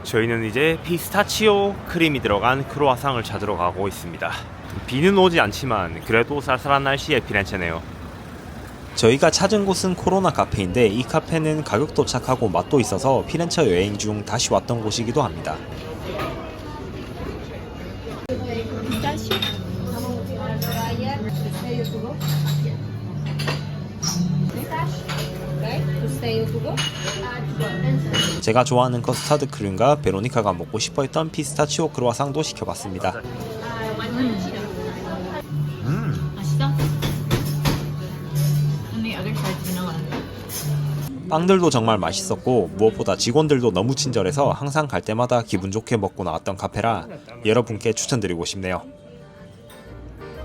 저희는 이제 피스타치오 크림이 들어간 크로와상을 찾으러 가고 있습니다. 비는 오지 않지만 그래도 쌀쌀한 날씨에 피렌체네요. 저희가 찾은 곳은 코로나 카페인데, 이 카페는 가격도 착하고 맛도 있어서 피렌체 여행 중 다시 왔던 곳이기도 합니다. 제가 좋아하는 커스터드 크림과 베로니카가 먹고 싶어했던 피스타치오 크로와상도 시켜봤습니다. 맛있어? And the other side's vanilla. 빵들도 정말 맛있었고, 무엇보다 직원들도 너무 친절해서 항상 갈 때마다 기분 좋게 먹고 나왔던 카페라 여러분께 추천드리고 싶네요.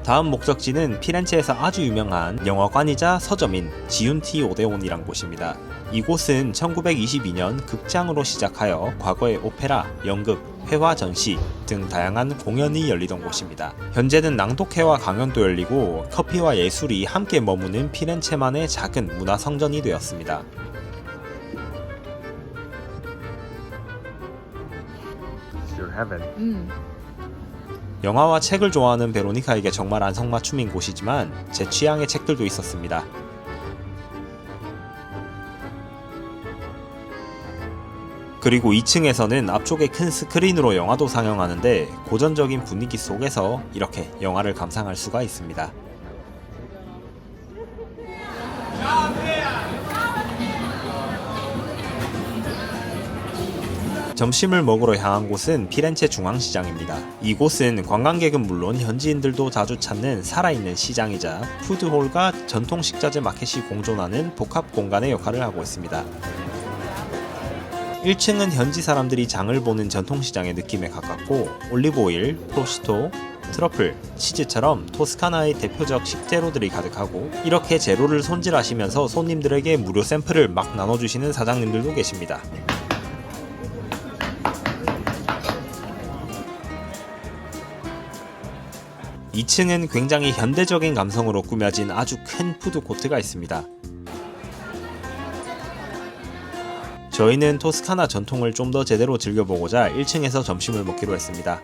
다음 목적지는 피렌체에서 아주 유명한 영화관이자 서점인 지운티 오데온이란 곳입니다. 이곳은 1922년 극장으로 시작하여 과거에 오페라, 연극, 회화 전시 등 다양한 공연이 열리던 곳입니다. 현재는 낭독회와 강연도 열리고 커피와 예술이 함께 머무는 피렌체만의 작은 문화 성전이 되었습니다. 영화와 책을 좋아하는 베로니카에게 정말 안성맞춤인 곳이지만 제 취향의 책들도 있었습니다. 그리고 2층에서는 앞쪽에 큰 스크린으로 영화도 상영하는데, 고전적인 분위기 속에서 이렇게 영화를 감상할 수가 있습니다. 점심을 먹으러 향한 곳은 피렌체 중앙시장입니다. 이곳은 관광객은 물론 현지인들도 자주 찾는 살아있는 시장이자 푸드홀과 전통 식자재 마켓이 공존하는 복합 공간의 역할을 하고 있습니다. 1층은 현지 사람들이 장을 보는 전통시장의 느낌에 가깝고, 올리브오일, 프로시토, 트러플, 치즈처럼 토스카나의 대표적 식재료들이 가득하고, 이렇게 재료를 손질하시면서 손님들에게 무료 샘플을 막 나눠주시는 사장님들도 계십니다. 2층은 굉장히 현대적인 감성으로 꾸며진 아주 큰 푸드코트가 있습니다. 저희는 토스카나 전통을 좀 더 제대로 즐겨보고자 1층에서 점심을 먹기로 했습니다.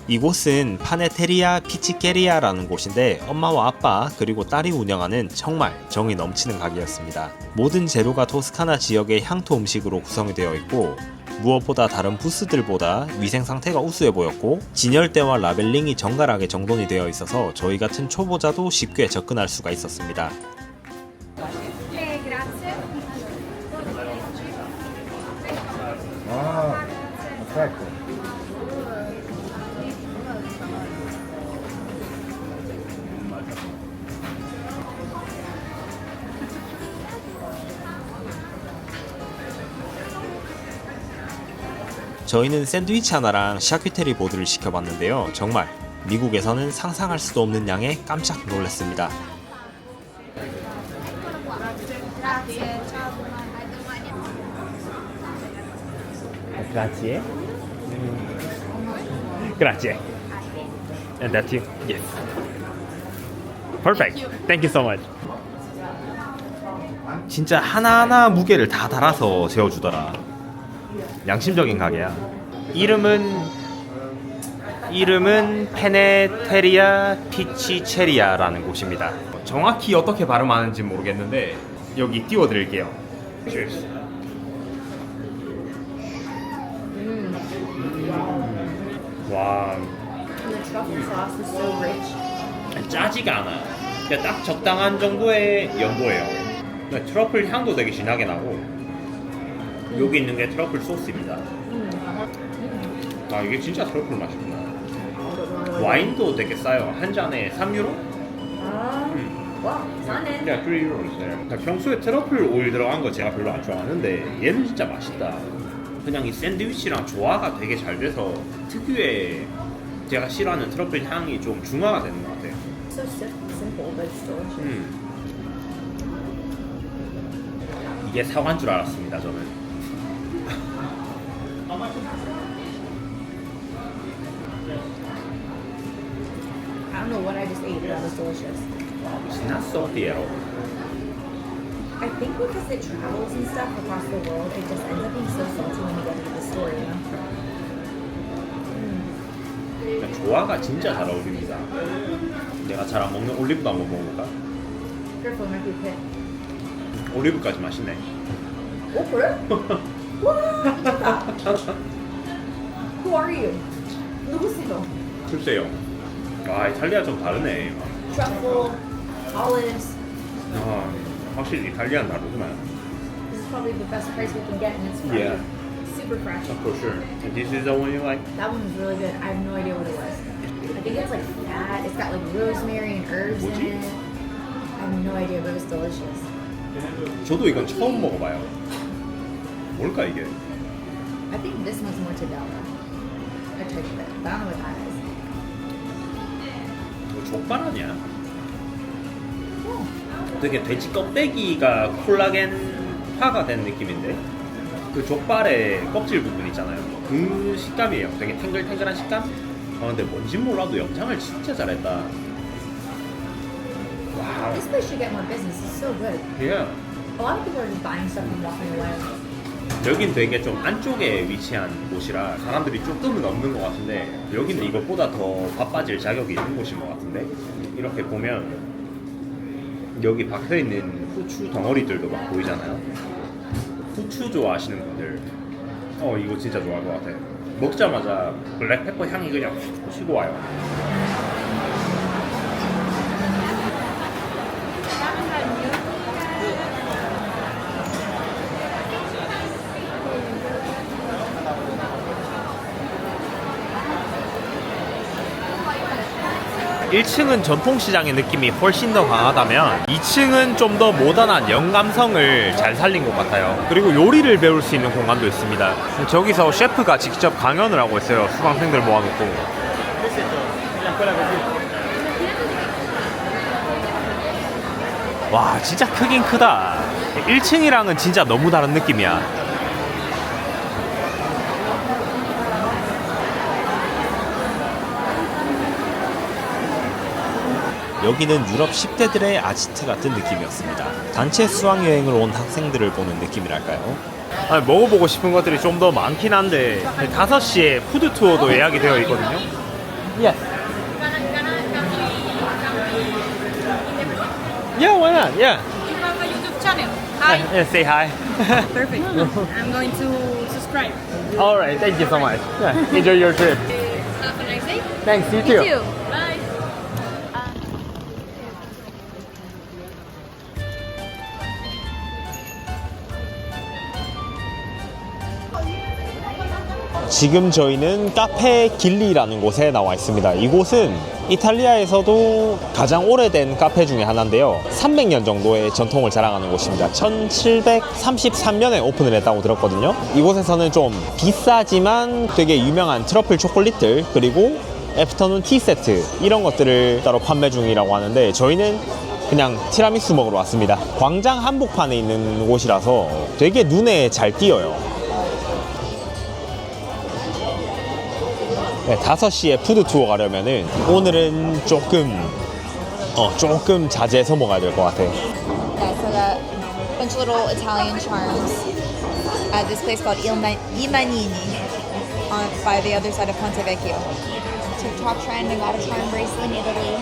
이곳은 파네테리아 피치케리아라는 곳인데, 엄마와 아빠 그리고 딸이 운영하는 정말 정이 넘치는 가게였습니다. 모든 재료가 토스카나 지역의 향토 음식으로 구성이 되어 있고, 무엇보다 다른 부스들보다 위생 상태가 우수해 보였고, 진열대와 라벨링이 정갈하게 정돈이 되어 있어서 저희 같은 초보자도 쉽게 접근할 수가 있었습니다. 저희는 샌드위치 하나랑 샤큐테리 보드를 시켜봤는데요. 정말 미국에서는 상상할 수도 없는 양에 깜짝 놀랐습니다. Grazie. Grazie. And that's you? Yes. Perfect. Thank you so much. 진짜 하나하나 무게를 다 달아서 재워주더라. 양심적인 가게야. 이름은 페네테리아 피치체리아라는 곳입니다. 정확히 어떻게 발음하는지 모르겠는데 여기 띄워드릴게요. Cheers. 와. 짜지가 않아. 그냥 딱 적당한 정도의 연도예요. 그러니까 트러플 향도 되게 진하게 나고 여기 있는 게 트러플 소스입니다. 아 이게 진짜 트러플 맛이구나. 와인도 되게 싸요. 한 잔에 3유로? 와, 싸네. 그냥 3유로 있어요. 그러니까 평소에 트러플 오일 들어간 거 제가 별로 안 좋아하는데 얘는 진짜 맛있다. 그냥 이 샌드위치랑 조화가 되게 잘 돼서 특유의 제가 싫어하는 트러플 향이 좀 중화가 되는 것 같아요. So simple, but it's delicious. 이게 사과인 줄 알았습니다, 저는. I don't know what I just ate, but that was delicious. It's not salty at all. I think because it travels and stuff across the world, it just ends up being so salty when we get into the store, you know? 그냥 조화가 진짜 잘 어울립니다. 내가 잘 안 먹는 올리브도 한번 먹어볼까? Careful, it might be pit. 올리브까지 맛있네. Oh, for it? Who are you? 누구세요? 글쎄요. 아, 이탈리아 좀 다르네. Truffle, olives. 아, 확실히 이탈리아는 다르구만. This is probably the best price we can get, and it's fresh. Yeah. Super fresh. For sure. And this is the one you like? That one was really good. I have no idea what it was. I think it's like fat. It's got like rosemary and herbs in it. I have no idea, but it was delicious. 저도 이건 처음 먹어봐요. 뭘까 이게? I think this one's mortadella. I touched it. I don't know what that is. 이거 족발 아니야? 되게 돼지 껍데기가 콜라겐화가 된 느낌인데 그 족발의 껍질 부분 있잖아요. 그 식감이에요. 되게 탱글탱글한 식감? 아 근데 뭔진 몰라도 영상을 진짜 잘했다. 와우. This place should get more business. It's so good. Yeah. A lot of people are just buying stuff and walking away. 여긴 되게 좀 안쪽에 위치한 곳이라 사람들이 조금은 없는 것 같은데 여기는 이것보다 더 바빠질 자격이 있는 곳인 것 같은데 이렇게 보면 여기 박혀있는 후추 덩어리들도 막 보이잖아요. 후추 좋아하시는 분들 이거 진짜 좋아할 것 같아요. 먹자마자 블랙페퍼 향이 그냥 훅 치고 와요. 1층은 전통시장의 느낌이 훨씬 더 강하다면 2층은 좀 더 모던한 영감성을 잘 살린 것 같아요. 그리고 요리를 배울 수 있는 공간도 있습니다. 저기서 셰프가 직접 강연을 하고 있어요. 수강생들 모아놓고. 와 진짜 크긴 크다. 1층이랑은 진짜 너무 다른 느낌이야. 여기는 유럽 10대들의 아지트 같은 느낌이었습니다. 단체 수학여행을 온 학생들을 보는 느낌이랄까요? 아니, 먹어보고 싶은 것들이 좀 더 많긴 한데 5시에 푸드 투어도 예약이 되어 있거든요. Yes. Yeah, why not? Yeah. You have a YouTube channel. Hi. Yeah, say hi. Perfect. I'm going to subscribe. All right, thank you so much. Yeah, enjoy your trip. Have a nice day. Thanks, you too. You too. Bye. 지금 저희는 카페 길리라는 곳에 나와 있습니다. 이곳은 이탈리아에서도 가장 오래된 카페 중에 하나인데요. 300년 정도의 전통을 자랑하는 곳입니다. 1733년에 오픈을 했다고 들었거든요. 이곳에서는 좀 비싸지만 되게 유명한 트러플 초콜릿들 그리고 애프터눈 티 세트 이런 것들을 따로 판매 중이라고 하는데 저희는 그냥 티라미수 먹으러 왔습니다. 광장 한복판에 있는 곳이라서 되게 눈에 잘 띄어요. 네, 5시에 푸드 투어 가려면은 오늘은 조금 자제해서 먹어야 될 것 같아요. Yeah, so got a bunch of little Italian charms at this place called I Manini by the other side of Ponte Vecchio. TikTok trend, I got a charm bracelet in Italy.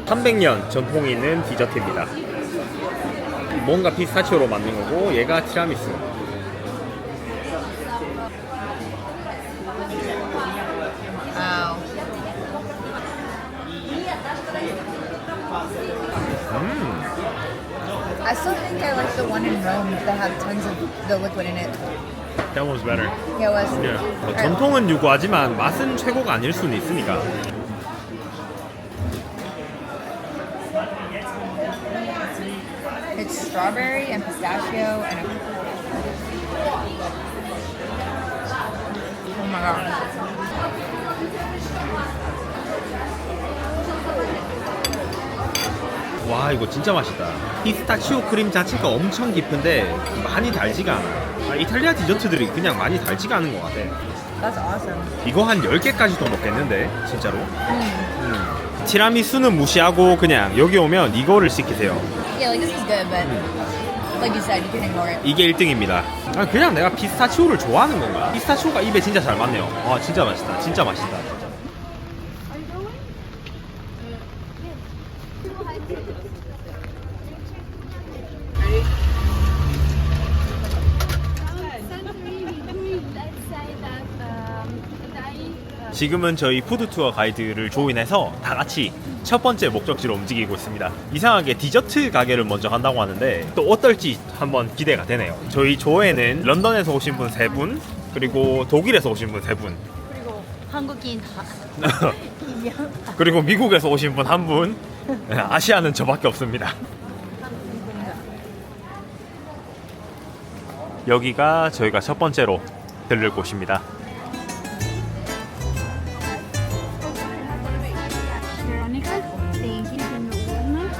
300년 전통이 있는 디저트입니다. 뭔가 피스타치오로 만든 거고 얘가 티라미수. Wow. I still think I like the one in Rome that had tons of the liquid in it. That one's better. Yeah, it was. 뭐 전통은 유구하지만 맛은 최고가 아닐 수는 있으니까. It's strawberry and pistachio and oh my god. 와 이거 진짜 맛있다. 피스타치오 크림 자체가 엄청 깊은데 많이 달지가 않아. 이탈리아 디저트들이 그냥 많이 달지가 않은 것 같아. That's awesome. 이거 한 10개까지도 먹겠는데 진짜로. 티라미수는 무시하고 그냥 여기 오면 이거를 시키세요. Yeah, like this is good, but like you said, you can ignore it. 이게 1등입니다. 그냥 내가 피스타치오를 좋아하는 건가? 피스타치오가 입에 진짜 잘 맞네요. 아 진짜 맛있다. 진짜 맛있다. 지금은 저희 푸드투어 가이드를 조인해서 다 같이 첫 번째 목적지로 움직이고 있습니다. 이상하게 디저트 가게를 먼저 간다고 하는데 또 어떨지 한번 기대가 되네요. 저희 조에는 런던에서 오신 분 3분, 그리고 독일에서 오신 분 3분, 그리고 한국인 그리고 미국에서 오신 분 1분, 아시아는 저밖에 없습니다. 여기가 저희가 첫 번째로 들를 곳입니다. Thank you.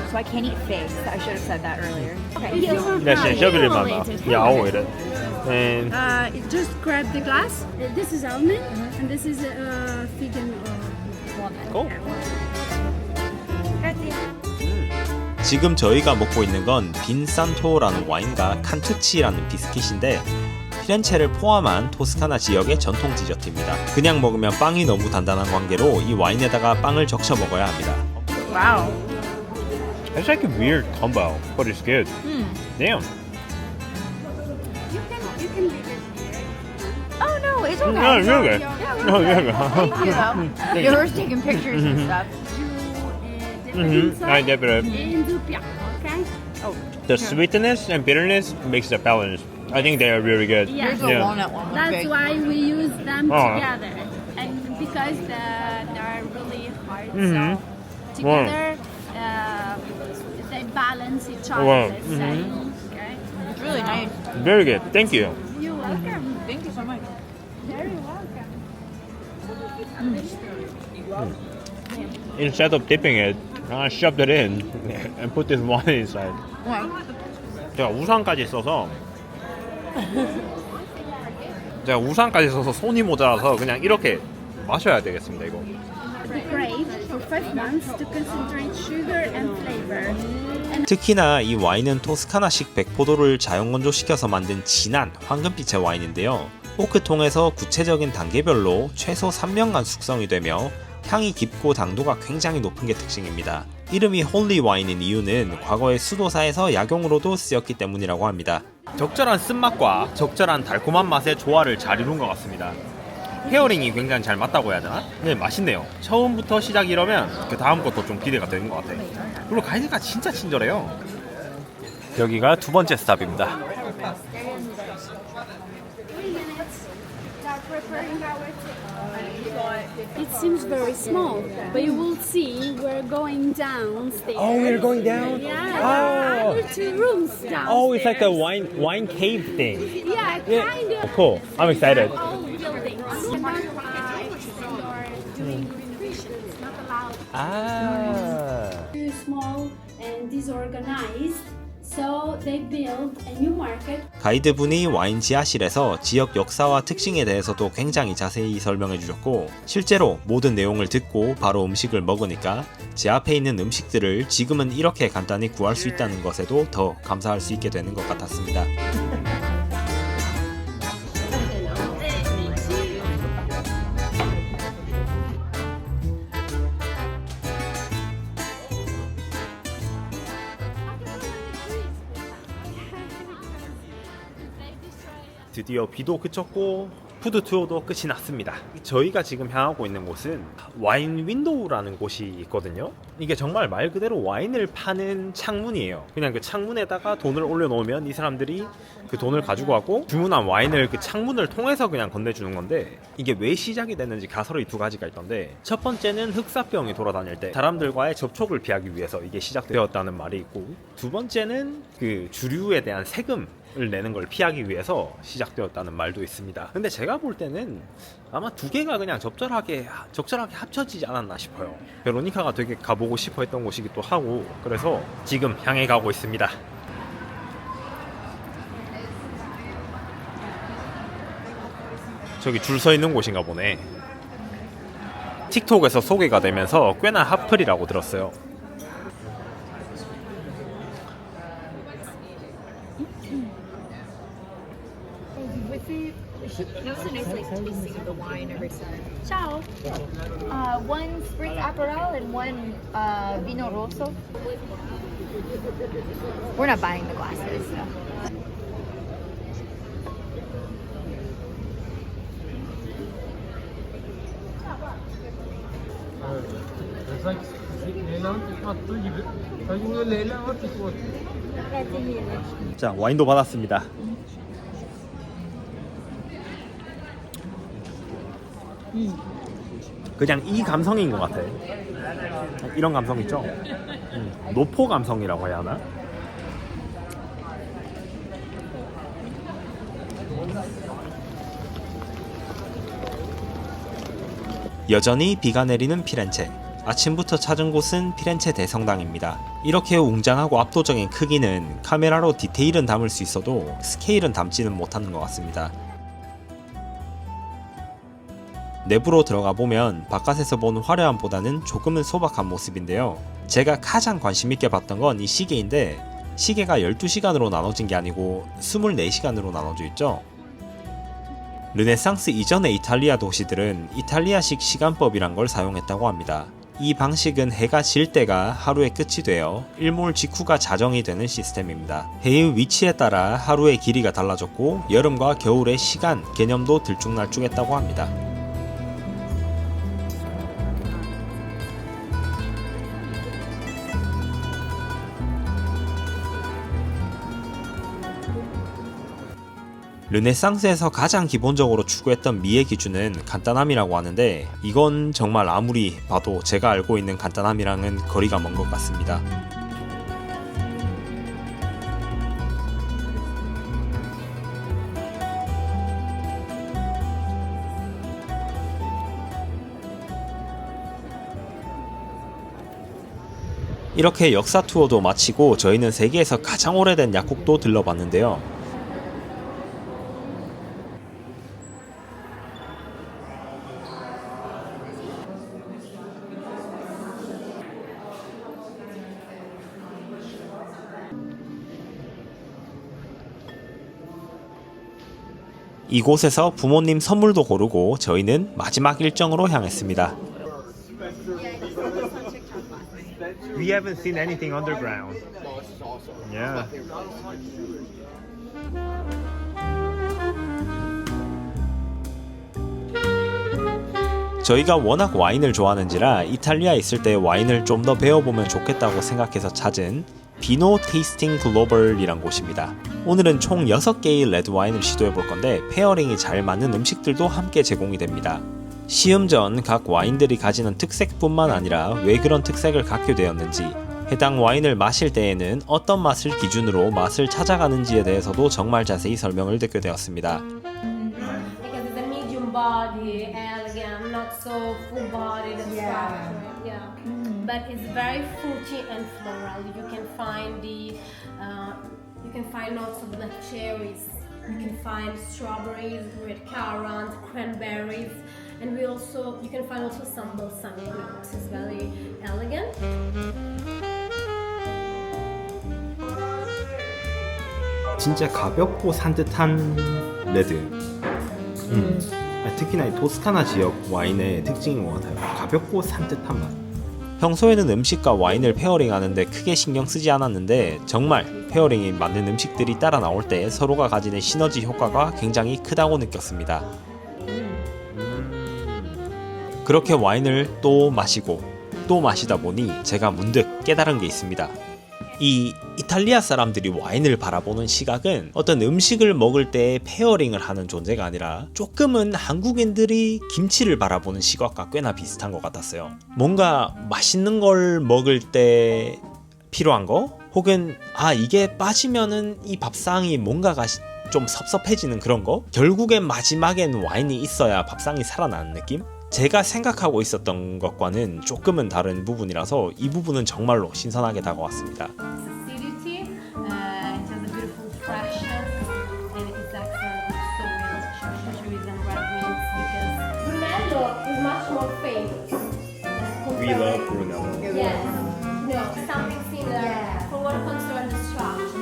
So I can't eat figs. I should have said that earlier. Okay. 네, 셔비를 만나. 야오 이래. And Just grab the glass. This is almond, and this is fig and 고. 지금 저희가 먹고 있는 건 빈산토라는 와인과 칸투치라는 비스킷인데 피렌체를 포함한 토스카나 지역의 전통 디저트입니다. 그냥 먹으면 빵이 너무 단단한 관계로 이 와인에다가 빵을 적셔 먹어야 합니다. Wow. It's like a weird combo, but it's good. Damn. you can leave it here. Oh no, it's okay. No, you're good. No, you're good. Thank you. You were taking pictures and stuff. You dip it I inside dip it up. and do pia, okay? The sweetness and bitterness makes the balance. I think they are really good. Yeah. Here's the Yeah. walnut one. That's big. why we use them Oh. together, and because they're really hard, Mhm. so together they balance each other. Wow. Let's say. Okay. It's really nice. Very good. Thank you. You're welcome. Thank you so much. Very welcome. Instead of dipping it, I shoved it in and put this wine inside. 제가 우산까지 써서 손이 모자라서 그냥 이렇게 마셔야 되겠습니다. 이거. The grape for 5 months to concentrate sugar and flavor. 특히나 이 와인은 토스카나식 백포도를 자연 건조시켜서 만든 진한 황금빛의 와인인데요. 오크통에서 구체적인 단계별로 최소 3년간 숙성이 되며 향이 깊고 당도가 굉장히 높은 게 특징입니다. 이름이 홀리 와인인 이유는 과거에 수도사에서 약용으로도 쓰였기 때문이라고 합니다. 적절한 쓴맛과 적절한 달콤한 맛의 조화를 잘 이룬 것 같습니다. 페어링이 굉장히 잘 맞다고 해야 되나? 네, 맛있네요. 처음부터 시작이 이러면 그 다음 것도 좀 기대가 되는 것 같아요. 그리고 가이드가 진짜 친절해요. 여기가 두 번째 스탑입니다. 3 minutes. Start preparing our It seems very small, but you will see we're going downstairs. Oh, we're going down? Yeah, Oh. other 2 rooms downstairs. Oh, it's like a wine cave thing. Yeah, kind of. Cool. I'm excited. All buildings. You're doing renovation. It's not allowed. Too small and disorganized, so they build a new market. 가이드분이 와인 지하실에서 지역 역사와 특징에 대해서도 굉장히 자세히 설명해 주셨고 실제로 모든 내용을 듣고 바로 음식을 먹으니까 제 앞에 있는 음식들을 지금은 이렇게 간단히 구할 수 있다는 것에도 더 감사할 수 있게 되는 것 같았습니다. 드디어 비도 그쳤고 푸드 투어도 끝이 났습니다. 저희가 지금 향하고 있는 곳은 와인 윈도우라는 곳이 있거든요. 이게 정말 말 그대로 와인을 파는 창문이에요. 그냥 그 창문에다가 돈을 올려놓으면 이 사람들이 그 돈을 가지고 가고 주문한 와인을 그 창문을 통해서 그냥 건네주는 건데, 이게 왜 시작이 됐는지 가설이 두 가지가 있던데, 첫 번째는 흑사병이 돌아다닐 때 사람들과의 접촉을 피하기 위해서 이게 시작되었다는 말이 있고, 두 번째는 그 주류에 대한 세금을 내는 걸 피하기 위해서 시작되었다는 말도 있습니다. 근데 제가 볼 때는 아마 두 개가 그냥 적절하게 합쳐지지 않았나 싶어요. 베로니카가 되게 가보고 싶어 했던 곳이기도 하고, 그래서 지금 향해 가고 있습니다. 저기 줄 서 있는 곳인가 보네. 틱톡에서 소개가 되면서 꽤나 핫플이라고 들었어요. That was a nice like tasting of the wine every time. Ciao. One spritz aperol and one vino rosso. We're not buying the glasses. So. 자, 와인도 받았습니다. 그냥 이 감성인 것 같아. 이런 감성 있죠? 노포 감성이라고 해야 하나? 여전히 비가 내리는 피렌체. 아침부터 찾은 곳은 피렌체 대성당입니다. 이렇게 웅장하고 압도적인 크기는 카메라로 디테일은 담을 수 있어도 스케일은 담지는 못하는 것 같습니다. 내부로 들어가 보면 바깥에서 본 화려함보다는 조금은 소박한 모습인데요. 제가 가장 관심있게 봤던 건 이 시계인데, 시계가 12시간으로 나눠진 게 아니고 24시간으로 나눠져 있죠. 르네상스 이전의 이탈리아 도시들은 이탈리아식 시간법이란 걸 사용했다고 합니다. 이 방식은 해가 질 때가 하루의 끝이 되어 일몰 직후가 자정이 되는 시스템입니다. 해의 위치에 따라 하루의 길이가 달라졌고 여름과 겨울의 시간 개념도 들쭉날쭉했다고 합니다. 르네상스에서 가장 기본적으로 추구했던 미의 기준은 간단함이라고 하는데, 이건 정말 아무리 봐도 제가 알고 있는 간단함이랑은 거리가 먼 것 같습니다. 이렇게 역사 투어도 마치고 저희는 세계에서 가장 오래된 약국도 들러봤는데요. 이곳에서 부모님 선물도 고르고 저희는 마지막 일정으로 향했습니다. We haven't seen anything underground. Yeah. 저희가 워낙 와인을 좋아하는지라 이탈리아에 있을 때 와인을 좀 더 배워보면 좋겠다고 생각해서 찾은 비노 테이스팅 글로벌이란 곳입니다. 오늘은 총 6개의 레드와인을 시도해볼 건데 페어링이 잘 맞는 음식들도 함께 제공이 됩니다. 시음 전 각 와인들이 가지는 특색뿐만 아니라 왜 그런 특색을 갖게 되었는지, 해당 와인을 마실 때에는 어떤 맛을 기준으로 맛을 찾아가는지에 대해서도 정말 자세히 설명을 듣게 되었습니다. Because it's a medium body, elegant, not so full bodied and structured. Yeah. But it's very fruity and floral. You can find notes of black cherries. You can find strawberries, red currant, cranberries, and you can find also some balsamic notes. It's very elegant. 진짜 가볍고 산뜻한 레드. 특히나 이 토스카나 지역 와인의 특징인 것 같아요. 가볍고 산뜻한 맛. 평소에는 음식과 와인을 페어링하는데 크게 신경 쓰지 않았는데 정말 페어링이 맞는 음식들이 따라 나올 때 서로가 가지는 시너지 효과가 굉장히 크다고 느꼈습니다. 그렇게 와인을 또 마시고 또 마시다 보니 제가 문득 깨달은 게 있습니다. 이 이탈리아 사람들이 와인을 바라보는 시각은 어떤 음식을 먹을 때 페어링을 하는 존재가 아니라 조금은 한국인들이 김치를 바라보는 시각과 꽤나 비슷한 것 같았어요. 뭔가 맛있는 걸 먹을 때 필요한 거? 혹은 이게 빠지면은 이 밥상이 뭔가가 좀 섭섭해지는 그런 거? 결국엔 마지막엔 와인이 있어야 밥상이 살아나는 느낌? 제가 생각하고 있었던 것과는 조금은 다른 부분이라서 이 부분은 정말로 신선하게 다가왔습니다. Acidity, it has a beautiful freshness, and it's excellent also with charcuteries and red meats because Brunello is much more famous. Brunello. Yes. No, something similar for what concerns the structure.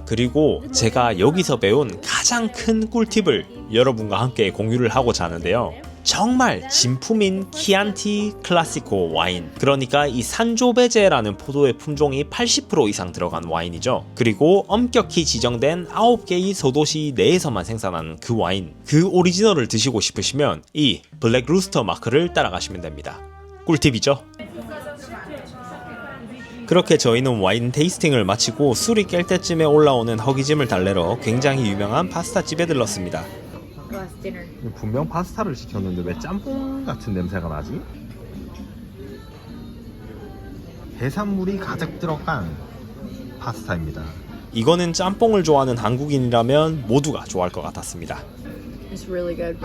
그리고 제가 여기서 배운 가장 큰 꿀팁을 여러분과 함께 공유를 하고자 하는데요. 정말 진품인 키안티 클라시코 와인, 그러니까 이 산조베제라는 포도의 품종이 80% 이상 들어간 와인이죠. 그리고 엄격히 지정된 9개의 소도시 내에서만 생산하는 그 와인, 그 오리지널을 드시고 싶으시면 이 블랙 루스터 마크를 따라가시면 됩니다. 꿀팁이죠? 그렇게 저희는 와인 테이스팅을 마치고 술이 깰 때쯤에 올라오는 허기짐을 달래러 굉장히 유명한 파스타집에 들렀습니다. 분명 파스타를 시켰는데 왜 짬뽕 같은 냄새가 나지? 해산물이 가득 들어간 파스타입니다. 이거는 짬뽕을 좋아하는 한국인이라면 모두가 좋아할 것 같았습니다. It's really good.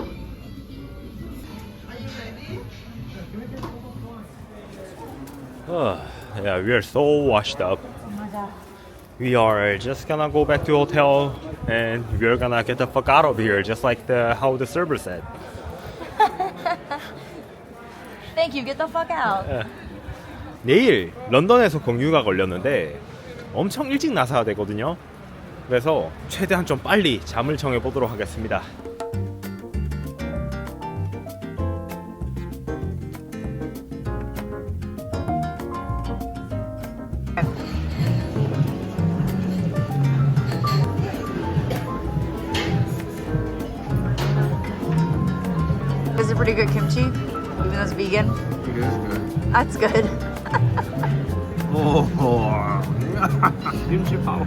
Yeah, we are so washed up. We are just gonna go back to hotel and we're gonna get the fuck out of here, just like how the server said. Thank you. Get the fuck out. 내일 런던에서 공휴가 걸렸는데 엄청 일찍 나서야 되거든요. 그래서 최대한 좀 빨리 잠을 청해 보도록 하겠습니다. Is it pretty good kimchi? Even though it's vegan? It is good. That's good. 김치 파워.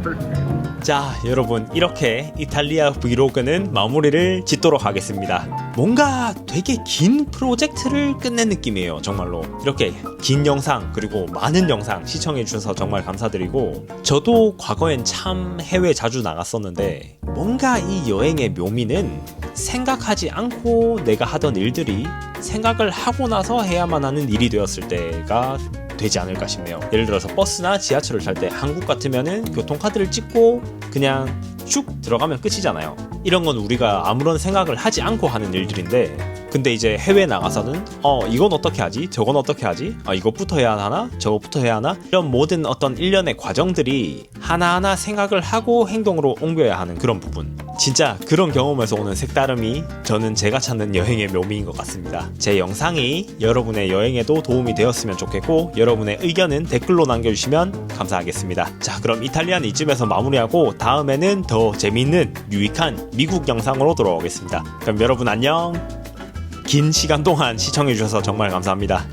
자, 여러분, 이렇게 이탈리아 브이로그는 마무리를 짓도록 하겠습니다. 뭔가 되게 긴 프로젝트를 끝낸 느낌이에요. 정말로 이렇게 긴 영상, 그리고 많은 영상 시청해 주셔서 정말 감사드리고, 저도 과거엔 참 해외 자주 나갔었는데 뭔가 이 여행의 묘미는 생각하지 않고 내가 하던 일들이 생각을 하고 나서 해야만 하는 일이 되었을 때가 되지 않을까 싶네요. 예를 들어서 버스나 지하철을 탈 때 한국 같으면은 교통카드를 찍고 그냥 쭉 들어가면 끝이잖아요. 이런 건 우리가 아무런 생각을 하지 않고 하는 일들인데, 근데 이제 해외 나가서는 이건 어떻게 하지? 저건 어떻게 하지? 이것부터 해야 하나? 저것부터 해야 하나? 이런 모든 어떤 일련의 과정들이 하나하나 생각을 하고 행동으로 옮겨야 하는 그런 부분, 진짜 그런 경험에서 오는 색다름이 저는 제가 찾는 여행의 묘미인 것 같습니다. 제 영상이 여러분의 여행에도 도움이 되었으면 좋겠고, 여러분의 의견은 댓글로 남겨주시면 감사하겠습니다. 자, 그럼 이탈리아는 이쯤에서 마무리하고 다음에는 더 재미있는 유익한 미국 영상으로 돌아오겠습니다. 그럼 여러분 안녕. 긴 시간 동안 시청해주셔서 정말 감사합니다.